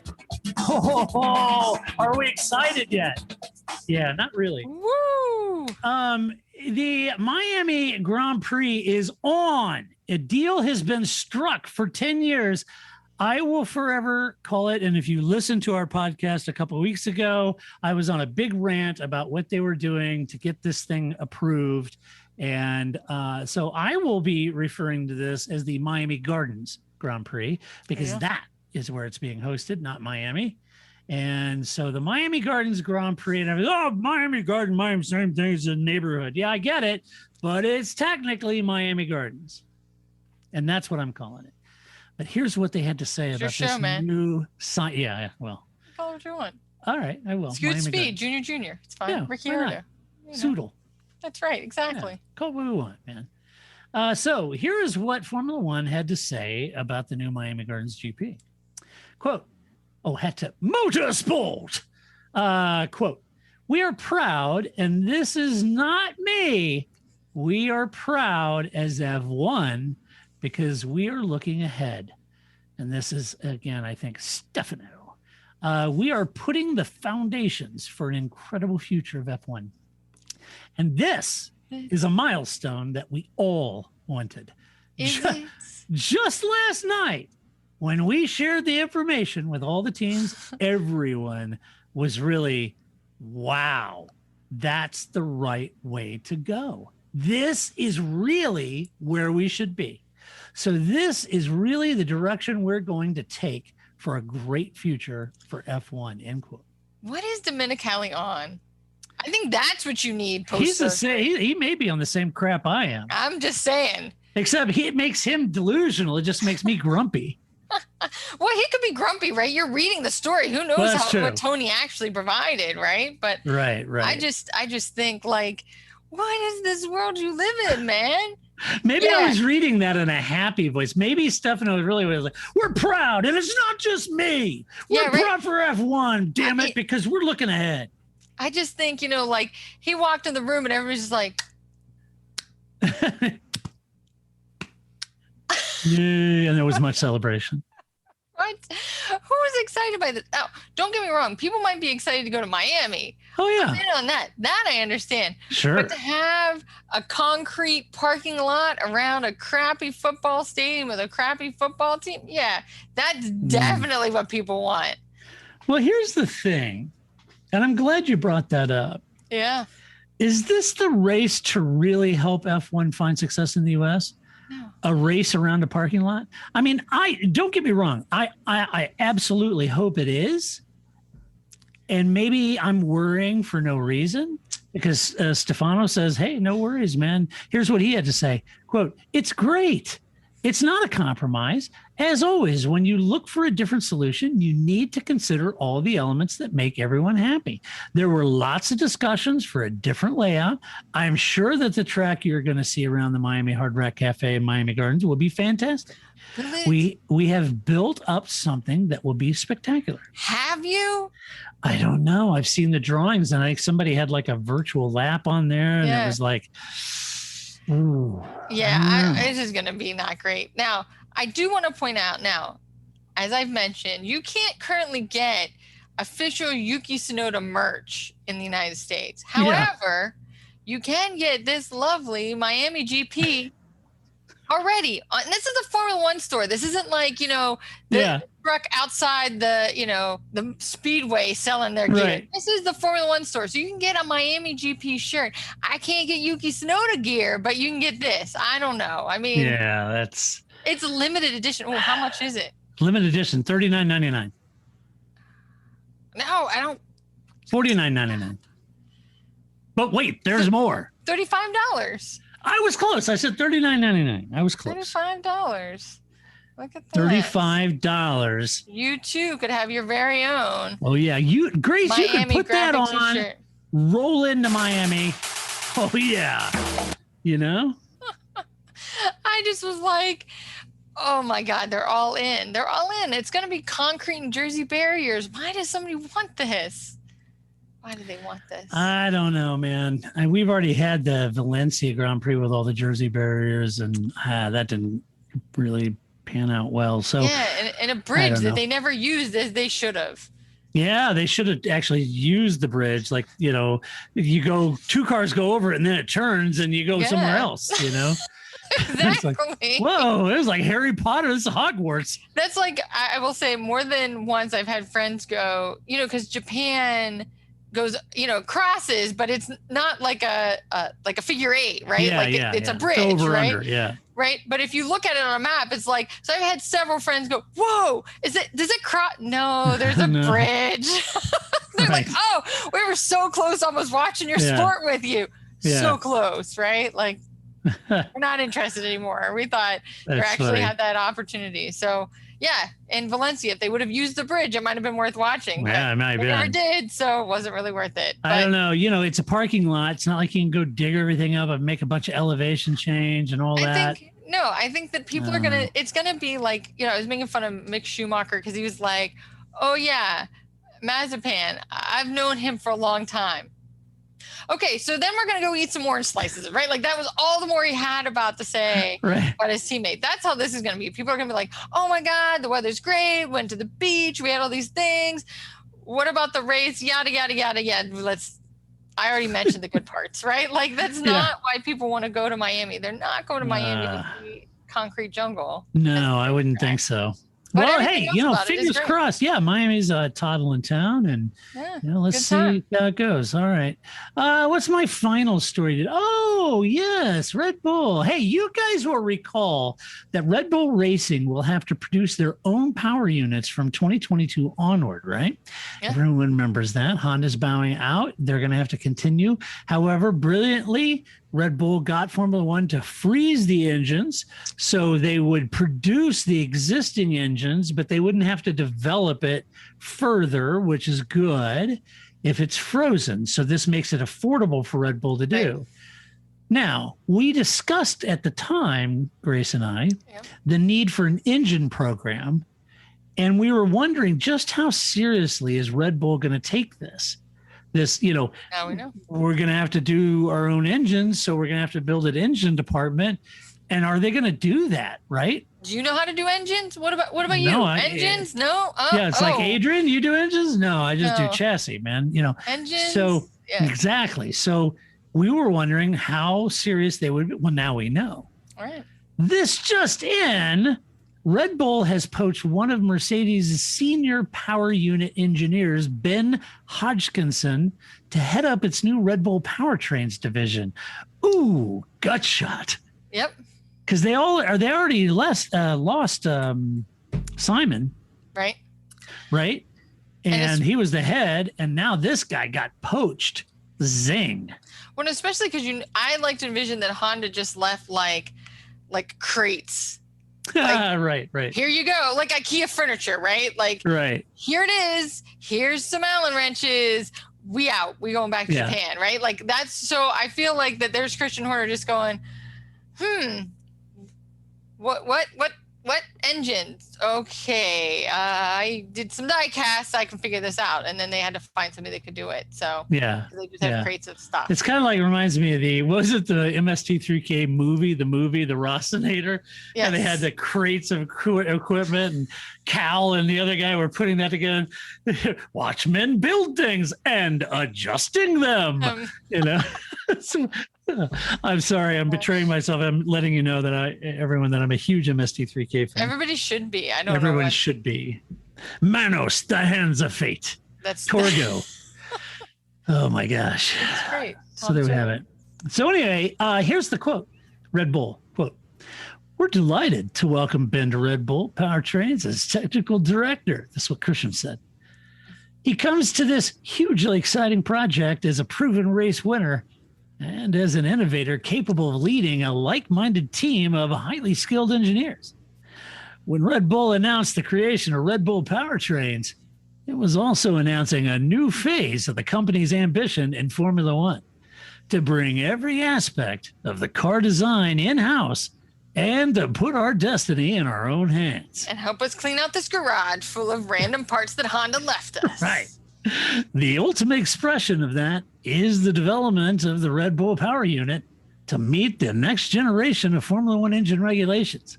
Oh, are we excited yet? Yeah, not really. Woo! The Miami Grand Prix is on. A deal has been struck for 10 years. I will forever call it. And if you listened to our podcast a couple of weeks ago, I was on a big rant about what they were doing to get this thing approved. And so I will be referring to this as the Miami Gardens Grand Prix, because that is where it's being hosted, not Miami. And so the Miami Gardens Grand Prix, and Miami Garden, Miami, same thing as a neighborhood. Yeah, I get it, but it's technically Miami Gardens. And that's what I'm calling it. But here's what they had to say about this new sign. Yeah, well. Call it what you want. All right, I will. Scoot Speed, Junior. It's fine. Yeah, Ricky why not? Ardo. Soodle. That's right, exactly. Yeah, call it what we want, man. So here is what Formula One had to say about the new Miami Gardens GP. Quote, Motorsport. Quote, we are proud, and this is not me. We are proud as F1 because we are looking ahead. And this is, again, I think, Stefano. We are putting the foundations for an incredible future of F1. And this is a milestone that we all wanted. Just last night, when we shared the information with all the teams, everyone was really, wow, that's the right way to go. This is really where we should be. So this is really the direction we're going to take for a great future for F1, end quote. What is Domenicali on? I think that's what you need. He's the same. He may be on the same crap I am. I'm just saying. Except it makes him delusional. It just makes me grumpy. Well, he could be grumpy, right? You're reading the story. Who knows what Tony actually provided, right? But right. I just think, like, what is this world you live in, man? Maybe I was reading that in a happy voice. Maybe Stefano really was like, we're proud, and it's not just me. We're proud for F1, damn it, because we're looking ahead. I just think, like, he walked in the room and everybody's just like, yeah, and there was much celebration. What? Who was excited by this? Oh, don't get me wrong. People might be excited to go to Miami. Oh, yeah. I'm in on that. That I understand. Sure. But to have a concrete parking lot around a crappy football stadium with a crappy football team, yeah, that's definitely what people want. Well, here's the thing, and I'm glad you brought that up. Yeah. Is this the race to really help F1 find success in the U.S.? No. A race around a parking lot? I mean, don't get me wrong. I absolutely hope it is. And maybe I'm worrying for no reason, because Stefano says, hey, no worries, man. Here's what he had to say. Quote, it's great. It's not a compromise. As always, when you look for a different solution, you need to consider all the elements that make everyone happy. There were lots of discussions for a different layout. I'm sure that the track you're going to see around the Miami Hard Rock Cafe and Miami Gardens will be fantastic. We have built up something that will be spectacular. Have you? I don't know. I've seen the drawings, and somebody had like a virtual lap on there, and it was like, ooh. Yeah, it's just going to be not great. Now, I do want to point out now, as I've mentioned, you can't currently get official Yuki Tsunoda merch in the United States. However, you can get this lovely Miami GP already. And this is a Formula One store. This isn't like, the truck outside the, the speedway selling their gear. Right. This is the Formula One store. So you can get a Miami GP shirt. I can't get Yuki Tsunoda gear, but you can get this. I don't know. I mean, it's a limited edition. Oh, how much is it? Limited edition, $39.99. No, I don't. $49.99. But wait, there's more. $35. I was close. I said $39.99. I was close. $35. Look at that. $35. You too could have your very own. Oh yeah, Grace, Miami you can put that on. T-shirt. Roll into Miami. Oh yeah. I just was like, oh my God, they're all in. They're all in. It's going to be concrete and jersey barriers. Why does somebody want this? Why do they want this? I don't know, man. We've already had the Valencia Grand Prix with all the jersey barriers, and that didn't really pan out well. So and a bridge that they never used as they should have. Yeah, they should have actually used the bridge. Like, you go, two cars go over it and then it turns and you go somewhere else, Exactly. Like, whoa, it was like Harry Potter. This is Hogwarts. That's like, I will say more than once I've had friends go, because Japan goes, crosses, but it's not like a figure eight, right? Yeah, it's a bridge, over, right? Under, yeah. Right. But if you look at it on a map, it's like, so I've had several friends go, whoa, does it cross? No, there's a bridge. They're like, oh, we were so close, almost watching your sport with you. Yeah. So close, right? Like, we're not interested anymore. We thought they actually funny. had that opportunity. So yeah, in Valencia, if they would have used the bridge, it might have been worth watching. Yeah, it might have been. Never did, so it wasn't really worth it. I don't know. It's a parking lot. It's not like you can go dig everything up and make a bunch of elevation change and all that. I think that people are gonna. It's gonna be like, I was making fun of Mick Schumacher because he was like, "Oh yeah, Mazepan. I've known him for a long time." Okay, so then we're going to go eat some orange slices, right? Like, that was all the more he had about to say about his teammate. That's how this is going to be. People are going to be like, oh, my God, the weather's great. Went to the beach. We had all these things. What about the race? Yada, yada, yada, yada. I already mentioned the good parts, right? Like, that's not why people want to go to Miami. They're not going to Miami to see concrete jungle. No, I wouldn't think so. But well, hey, fingers crossed. Yeah, Miami's toddling town, and let's see how it goes. All right. What's my final story? Oh, yes, Red Bull. Hey, you guys will recall that Red Bull Racing will have to produce their own power units from 2022 onward, right? Yeah. Everyone remembers that. Honda's bowing out. They're going to have to continue. However, brilliantly, Red Bull got Formula One to freeze the engines so they would produce the existing engines, but they wouldn't have to develop it further, which is good if it's frozen. So this makes it affordable for Red Bull to do. Right. Now, we discussed at the time, Grace and I, the need for an engine program, and we were wondering just how seriously is Red Bull going to take this? Now we know we're going to have to do our own engines, so we're going to have to build an engine department. And are they going to do that? Right? Do you know how to do engines? What about you? Engines? No. It's like, Adrian, you do engines? No, I just do chassis, man. Engines. So exactly. So we were wondering how serious they would be. Well, now we know. All right. This just in. Red Bull has poached one of Mercedes' senior power unit engineers, Ben Hodgkinson, to head up its new Red Bull Powertrains division. Ooh, gut shot. Yep. Because they already lost Simon. Right. Right. And he was the head, and now this guy got poached. Zing. Well, especially because I like to envision that Honda just left like crates Right. Here you go, like IKEA furniture, right? Like, Right. here it is. Here's some Allen wrenches. We out. We going back to Japan, right? Like that's so. I feel like that there's Christian Horner just going, what engines? Okay, I did some die casts. I can figure this out. And then they had to find somebody that could do it. So they just have crates of stuff. It's kind of like reminds me of the the MST3K movie, the Rossinator? Yes. And they had the crates of equipment, and Cal and the other guy were putting that together. Watch men build things and adjusting them. So, I'm sorry, I'm betraying myself. I'm letting you know that everyone that I'm a huge MST3K fan. Everybody should be. I don't know. Everyone should be. Manos, the hands of fate. That's Torgo. Oh my gosh. That's great. So there we have it. So anyway, here's the quote. Red Bull, quote, "We're delighted to welcome Ben to Red Bull Powertrains as technical director." That's what Christian said. "He comes to this hugely exciting project as a proven race winner and as an innovator capable of leading a like-minded team of highly skilled engineers. When Red Bull announced the creation of Red Bull Powertrains, it was also announcing a new phase of the company's ambition in Formula One to bring every aspect of the car design in-house and to put our destiny in our own hands. And help us clean out this garage full of random parts that Honda left us." Right. The ultimate expression of that is the development of the Red Bull Power Unit to meet the next generation of Formula One engine regulations.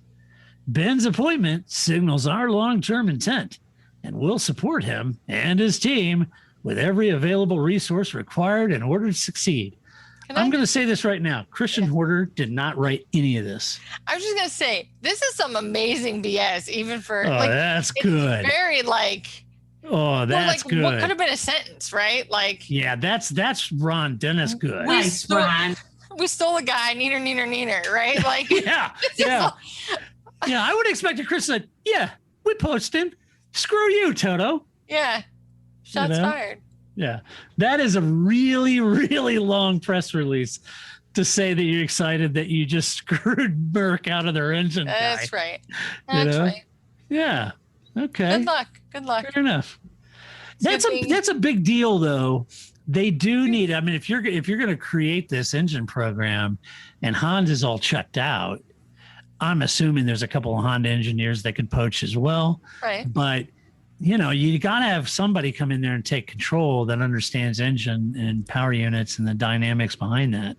Ben's appointment signals our long-term intent, and we'll support him and his team with every available resource required in order to succeed. I'm going to say this right now. Christian Horner did not write any of this. I was just going to say, this is some amazing BS, even for that's good. Very Oh, that's good. What could have been a sentence, right? Like, yeah, that's Ron Dennis good. We stole a guy, neener, right? Like, yeah. I would expect a Chris said, "Yeah, we poached him. Screw you, Toto." Yeah, shots fired. Yeah, that is a really, really long press release to say that you're excited that you just screwed Merck out of their engine. That's guy. right. That's right. Yeah. Okay. Good luck. Fair enough. That's a big deal, though. They do need. I mean, if you're going to create this engine program, and Honda's all checked out, I'm assuming there's a couple of Honda engineers that could poach as well. Right. But you got to have somebody come in there and take control that understands engine and power units and the dynamics behind that,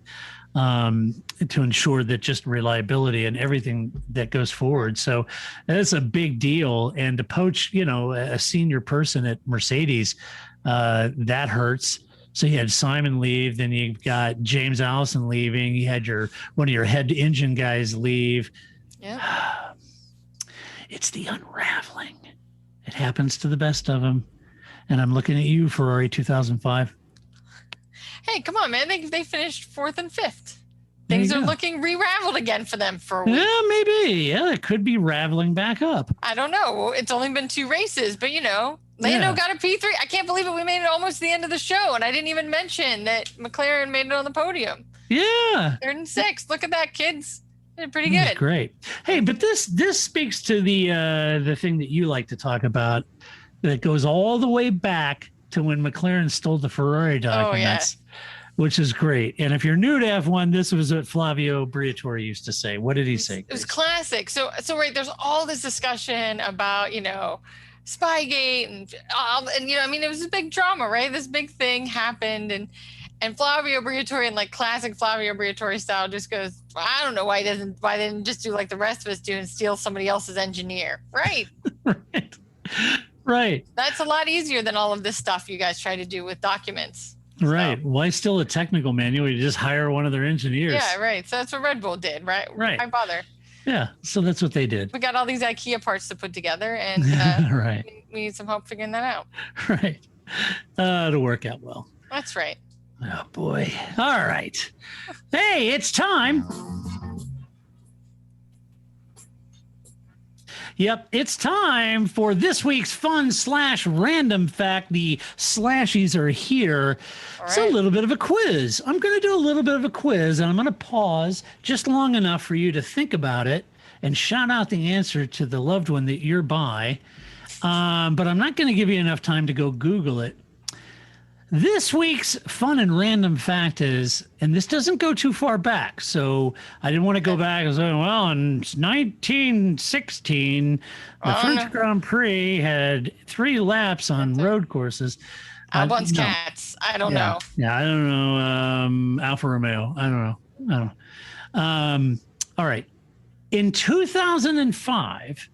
to ensure that just reliability and everything that goes forward. So that's a big deal. And to poach, a senior person at Mercedes, that hurts. So you had Simon leave, then you got James Allison leaving. You had one of your head engine guys leave. Yeah. It's the unraveling. It happens to the best of them. And I'm looking at you, Ferrari 2005. Hey, come on, man. They finished 4th and 5th. Things are looking re-raveled again for them for a week. Yeah, maybe. Yeah, it could be raveling back up. I don't know. It's only been 2 races, but Lando got a P3. I can't believe it. We made it almost to the end of the show, and I didn't even mention that McLaren made it on the podium. Yeah. 3rd and 6th. Look at that, kids. They're pretty good. That's great. Hey, but this speaks to the thing that you like to talk about that goes all the way back to when McLaren stole the Ferrari documents, which is great. And if you're new to F1, this was what Flavio Briatore used to say. What did he say? It was classic. So right, there's all this discussion about, Spygate and it was a big drama, right? This big thing happened, and Flavio Briatore, in classic Flavio Briatore style, just goes, I don't know why they didn't just do like the rest of us do and steal somebody else's engineer, right? Right. That's a lot easier than all of this stuff you guys try to do with documents. Right. So. Why steal a technical manual? You just hire one of their engineers. Yeah, right. So that's what Red Bull did, right? Right. Why bother? Yeah. So that's what they did. We got all these IKEA parts to put together, and right. We need some help figuring that out. Right. It'll work out well. That's right. Oh, boy. All right. Hey, it's time. Yep, it's time for this week's fun/random fact. The slashies are here. Right. It's a little bit of a quiz. I'm going to do a little bit of a quiz, and I'm going to pause just long enough for you to think about it and shout out the answer to the loved one that you're by. But I'm not going to give you enough time to go Google it. This week's fun and random fact is, and this doesn't go too far back, so I didn't want to go back and say, well, in 1916, the French Grand Prix had 3 laps on road courses. Albon's Cats. I don't know. Yeah, I don't know. Alfa Romeo. I don't know. All right. In 2005,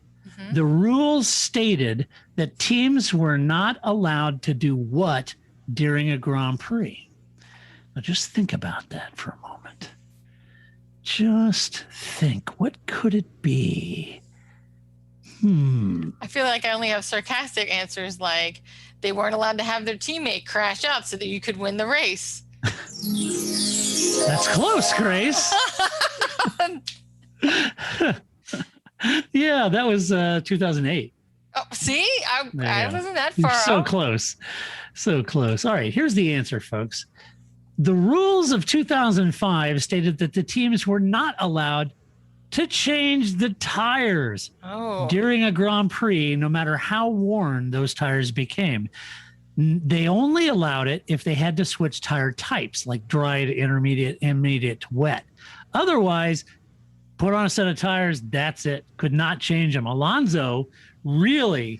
the rules stated that teams were not allowed to do what during a Grand Prix? Now just think about that for a moment. Just think, what could it be? I feel like I only have sarcastic answers like they weren't allowed to have their teammate crash out so that you could win the race. That's close, Grace. Yeah, that was 2008. Oh, see? I wasn't that far So out. close. So close. All right, here's the answer, folks. The rules of 2005 stated that the teams were not allowed to change the tires during a Grand Prix, no matter how worn those tires became. They only allowed it if they had to switch tire types, like dried, intermediate to wet. Otherwise, put on a set of tires, that's it. Could not change them. Alonso really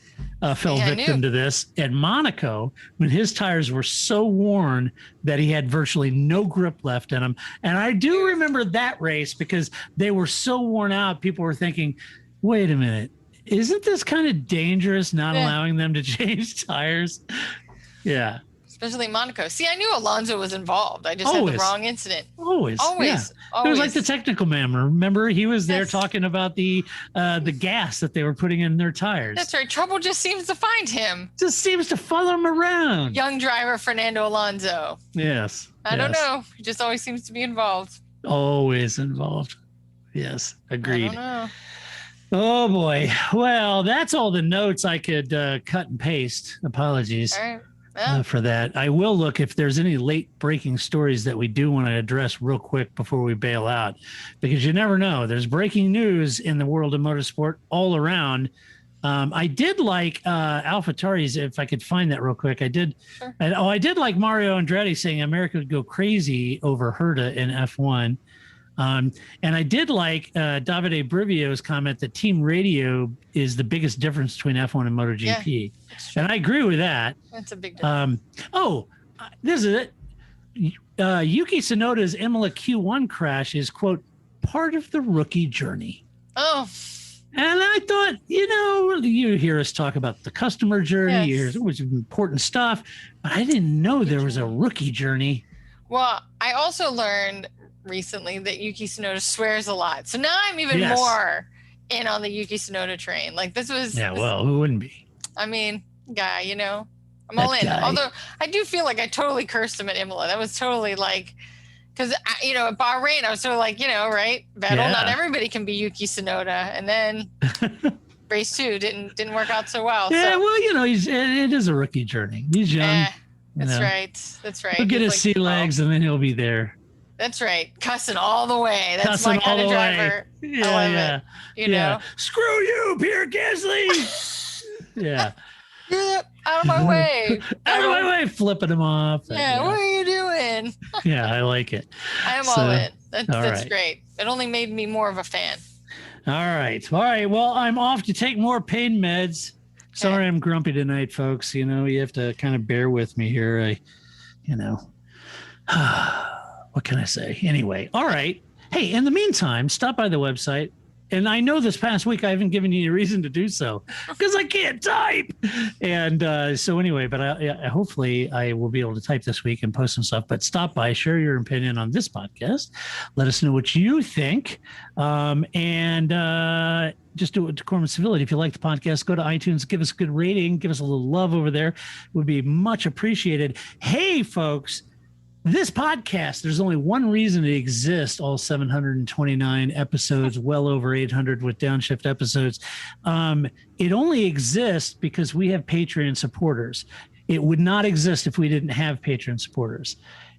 fell victim to this at Monaco when his tires were so worn that he had virtually no grip left in them. And I do remember that race because they were so worn out. People were thinking, wait a minute, isn't this kind of dangerous not allowing them to change tires? Yeah. Especially Monaco. See, I knew Alonso was involved. I just had the wrong incident. Always. Yeah. It was like the technical man. Remember, he was there talking about the gas that they were putting in their tires. That's right. Trouble just seems to find him. Just seems to follow him around. Young driver Fernando Alonso. Yes. I don't know. He just always seems to be involved. Always involved. Yes. Agreed. I don't know. Oh, boy. Well, that's all the notes I could cut and paste. Apologies. All right. For that. I will look if there's any late breaking stories that we do want to address real quick before we bail out, because you never know. There's breaking news in the world of motorsport all around. I did like AlphaTauri's, if I could find that real quick. I did. Sure. I did like Mario Andretti saying America would go crazy over Herta in F1. And I did like Davide Brivio's comment that team radio is the biggest difference between F1 and MotoGP. Yeah, and I agree with that. That's a big difference. This is it. Yuki Tsunoda's Imola Q1 crash is, quote, part of the rookie journey. Oh. And I thought, you hear us talk about the customer journey, you hear which is important stuff, but I didn't know there was a rookie journey. Well, I also learned recently that Yuki Tsunoda swears a lot. So now I'm even more in on the Yuki Tsunoda train. Like this was... Yeah, well, who wouldn't be? I mean, guy, I'm all in. Although I do feel like I totally cursed him at Imola. That was totally like... Because, at Bahrain, I was sort of like, right? Vettel, not everybody can be Yuki Tsunoda. And then race 2 didn't work out so well. Yeah, so. Well, it is a rookie journey. He's young. That's right. He'll get his sea legs and then he'll be there. That's right. Cussing all the way. That's my kind of driver. Yeah, I love it. You know? Screw you, Pierre Gasly. Yeah. Out of my way. Out of my way, flipping him off. Yeah, what are you doing? Yeah, I like it. I am all in. That's great. It only made me more of a fan. All right. Well, I'm off to take more pain meds. Sorry, I'm grumpy tonight, folks. You have to kind of bear with me here. What can I say? Anyway, all right. Hey, in the meantime, stop by the website. And I know this past week I haven't given you a reason to do so because I can't type. And so anyway, but hopefully I will be able to type this week and post some stuff. But stop by, share your opinion on this podcast. Let us know what you think. And just do it with decorum and civility. If you like the podcast, go to iTunes, give us a good rating, give us a little love over there. It would be much appreciated. Hey, folks. This podcast, there's only one reason it exists, all 729 episodes, well over 800 with downshift episodes. It only exists because we have Patreon supporters. It would not exist if we didn't have Patreon supporters.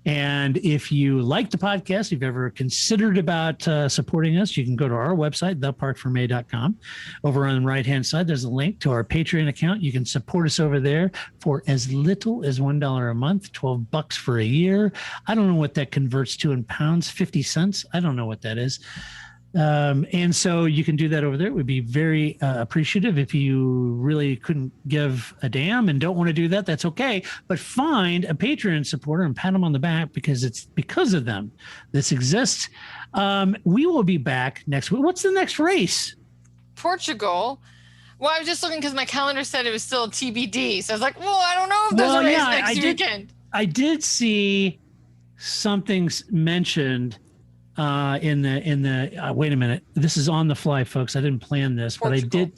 And if you like the podcast, if you've ever considered about supporting us, you can go to our website, theparcfermé.com. Over on the right-hand side, there's a link to our Patreon account. You can support us over there for as little as $1 a month, $12 for a year. I don't know what that converts to in pounds, 50 cents. I don't know what that is. And so you can do that over there. It would be very appreciative. If you really couldn't give a damn and don't want to do that, that's okay. But find a Patreon supporter and pat them on the back, because it's because of them this exists. We will be back next week. What's the next race? Portugal. Well, I was just looking because my calendar said it was still TBD. So I was like, well, I don't know if there's a race next weekend. I did see something mentioned in the wait a minute, this is on the fly, folks. I didn't plan this, Portugal.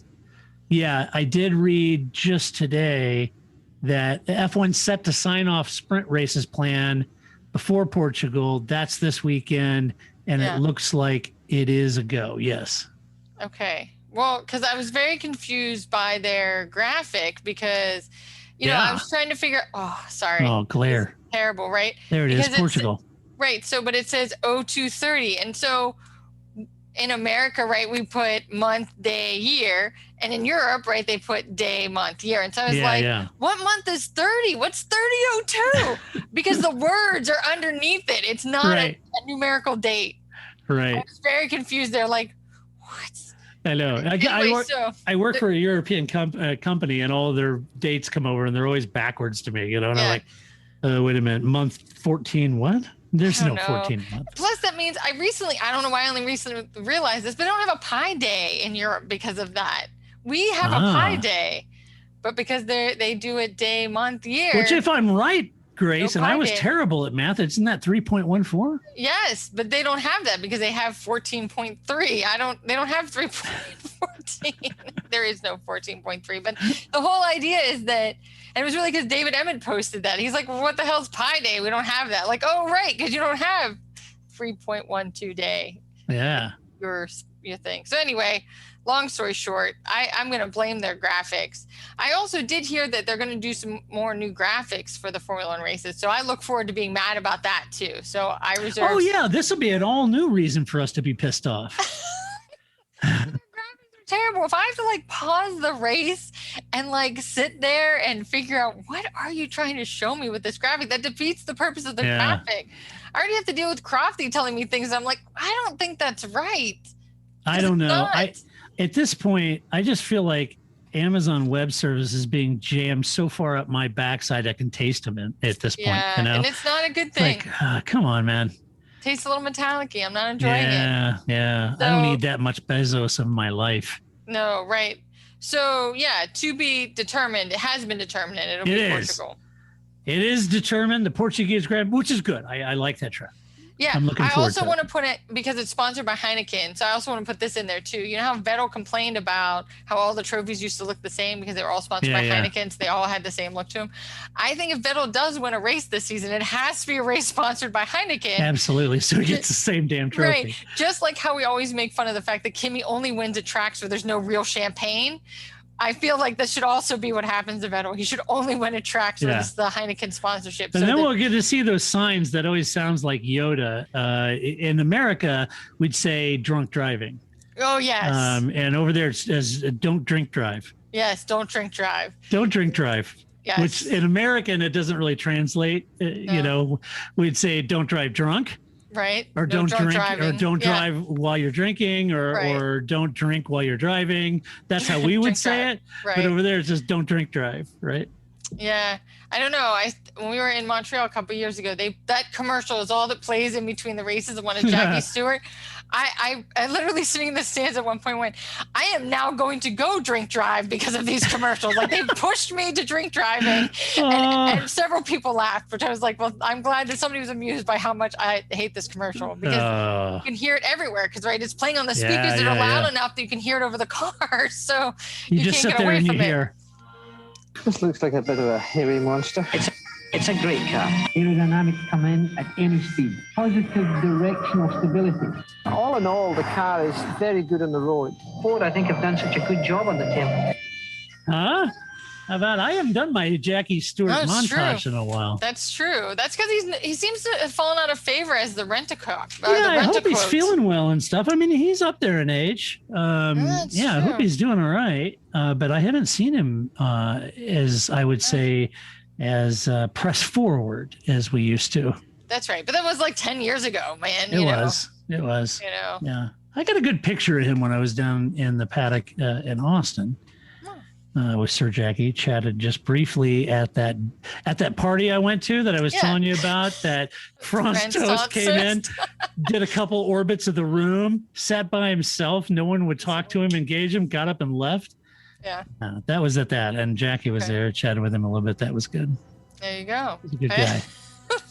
But I did read just today that the F1 set to sign off sprint races plan before Portugal. That's this weekend, and it looks like it is a go. Yes. Okay. Well, because I was very confused by their graphic, because you know, I was trying to figure. Oh, sorry. Oh, glare. Terrible, right? There it is, Portugal. Right. So, but it says 0230. And so in America, right, we put month, day, year. And in Europe, right, they put day, month, year. And so I was what month is 30? What's 3002? Because the words are underneath it. It's not a numerical date. Right. I was very confused. They're like, what? I know. I work for a European company, and all their dates come over, and they're always backwards to me, you know, and I'm like, wait a minute, month 14, what? There's no 14 months. Plus, that means I don't know why I only recently realized this, but they don't have a Pi Day in Europe because of that. We have a Pi Day, but because they do it day, month, year. Which, if I'm right, Grace, and I was terrible at math, isn't that 3.14? Yes, but they don't have that because they have 14.3. They don't have 3.14. There is no 14.3. But the whole idea is that, and it was really because David Emmett posted that. He's like, well, what the hell's Pi Day? We don't have that. Like, oh, right, because you don't have 3.12 day. Yeah. Your thing. So anyway, long story short, I'm going to blame their graphics. I also did hear that they're going to do some more new graphics for the Formula One races. So I look forward to being mad about that too. So I reserve. Oh yeah, this will be an all new reason for us to be pissed off. Terrible. If I have to like pause the race and like sit there and figure out what are you trying to show me with this graphic, that defeats the purpose of the graphic. I already have to deal with Crofty telling me things. I'm like, I don't think that's right. I don't know. At this point, I just feel like Amazon Web Services is being jammed so far up my backside I can taste them at this point. You know? And it's not a good thing. Like, come on, man. Tastes a little metallic-y. I'm not enjoying it. Yeah. So, I don't need that much Bezos in my life. No, right. So, to be determined. It has been determined, and it'll be Portugal. It is determined. The Portuguese Grand, which is good. I like that track. Yeah, I also want to put it, because it's sponsored by Heineken, so I also want to put this in there too. You know how Vettel complained about how all the trophies used to look the same because they were all sponsored by Heineken, so they all had the same look to them. I think if Vettel does win a race this season, it has to be a race sponsored by Heineken. Absolutely, so he gets the same damn trophy. Right, just like how we always make fun of the fact that Kimi only wins at tracks where there's no real champagne. I feel like this should also be what happens to Vettel. He should only win at tracks where it's the Heineken sponsorship. And then we'll get to see those signs that always sounds like Yoda. In America, we'd say drunk driving. Oh, yes. And over there, it says don't drink drive. Yes, don't drink drive. Don't drink drive. Yes. Which in American, it doesn't really translate. You know, we'd say don't drive drunk. Right. Or don't drink driving. Or don't drive while you're drinking, or don't drink while you're driving. That's how we would say it. Right. But over there it's just don't drink drive, right? Yeah. I don't know. When we were in Montreal a couple of years ago, that commercial is all that plays in between the races of one of Jackie Stewart. I literally sitting in the stands at one point went, I am now going to go drink drive because of these commercials. Like they pushed me to drink driving, and several people laughed, which I was like, well, I'm glad that somebody was amused by how much I hate this commercial, because you can hear it everywhere. Because it's playing on the speakers that are loud enough that you can hear it over the cars. So you just can't sit get away there and from you hear. This looks like a bit of a hairy monster. It's a great car. Aerodynamics come in at any speed. Positive directional stability. All in all, the car is very good on the road. Ford, I think, have done such a good job on the tempo. Huh? How about I haven't done my Jackie Stewart That's montage true. in a while. That's true. That's because he seems to have fallen out of favor as the rent-a-cock. Yeah, I hope he's feeling well and stuff. I mean, he's up there in age. I hope he's doing all right. But I haven't seen him as I would say as press forward as we used to. That's right. But that was like 10 years ago, man. It was. You know. Yeah. I got a good picture of him when I was down in the paddock in Austin. With Sir Jackie. Chatted just briefly at that party I went to that I was telling you about, that Franz Toast came in, did a couple orbits of the room, sat by himself. No one would talk to him, engage him, got up and left. Yeah. That was at that. And Jackie was there, chatted with him a little bit. That was good. There you go. He's a good guy.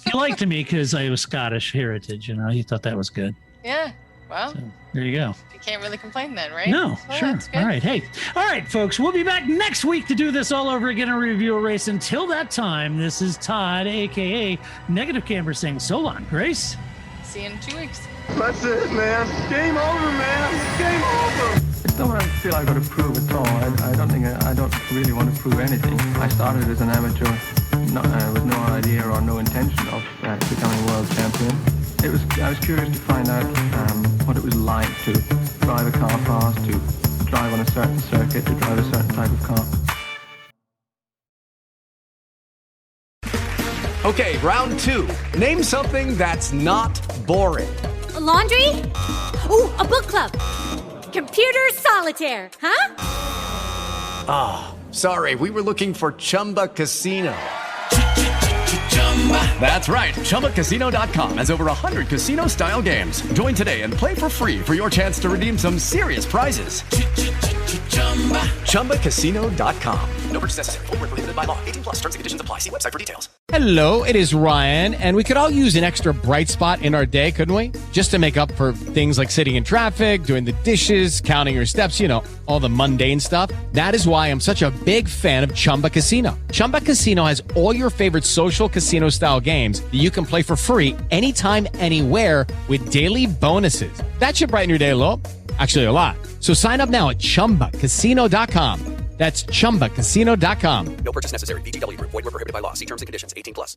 He liked me because I was Scottish heritage, he thought that was good. Yeah. Well, so, there you go. You can't really complain then, right? No, sure. All right. Hey, all right, folks. We'll be back next week to do this all over again and review a race. Until that time, this is Todd, a.k.a. Negative Camper, saying so long. Grace? See you in 2 weeks. That's it, man. Game over, man. Game over. It's not what I feel I've got to prove at all. I don't really want to prove anything. I started as an amateur with no idea or no intention of becoming world champion. I was curious to find out what it was like to drive a car fast, to drive on a certain circuit, to drive a certain type of car. Okay, round 2. Name something that's not boring. A laundry? Ooh, a book club. Computer solitaire, huh? Ah, sorry, we were looking for Chumba Casino. That's right. ChumbaCasino.com has over 100 casino-style games. Join today and play for free for your chance to redeem some serious prizes. ChumbaCasino.com. No purchase necessary. Void where prohibited by law. 18+. Terms and conditions apply. See website for details. Hello, it is Ryan, and we could all use an extra bright spot in our day, couldn't we? Just to make up for things like sitting in traffic, doing the dishes, counting your steps, all the mundane stuff. That is why I'm such a big fan of Chumba Casino. Chumba Casino has all your favorite social casino-style games that you can play for free anytime, anywhere with daily bonuses. That should brighten your day a little. Actually, a lot. So sign up now at ChumbaCasino.com. That's ChumbaCasino.com. No purchase necessary. VGW Group. Void where prohibited by law. See terms and conditions. 18+.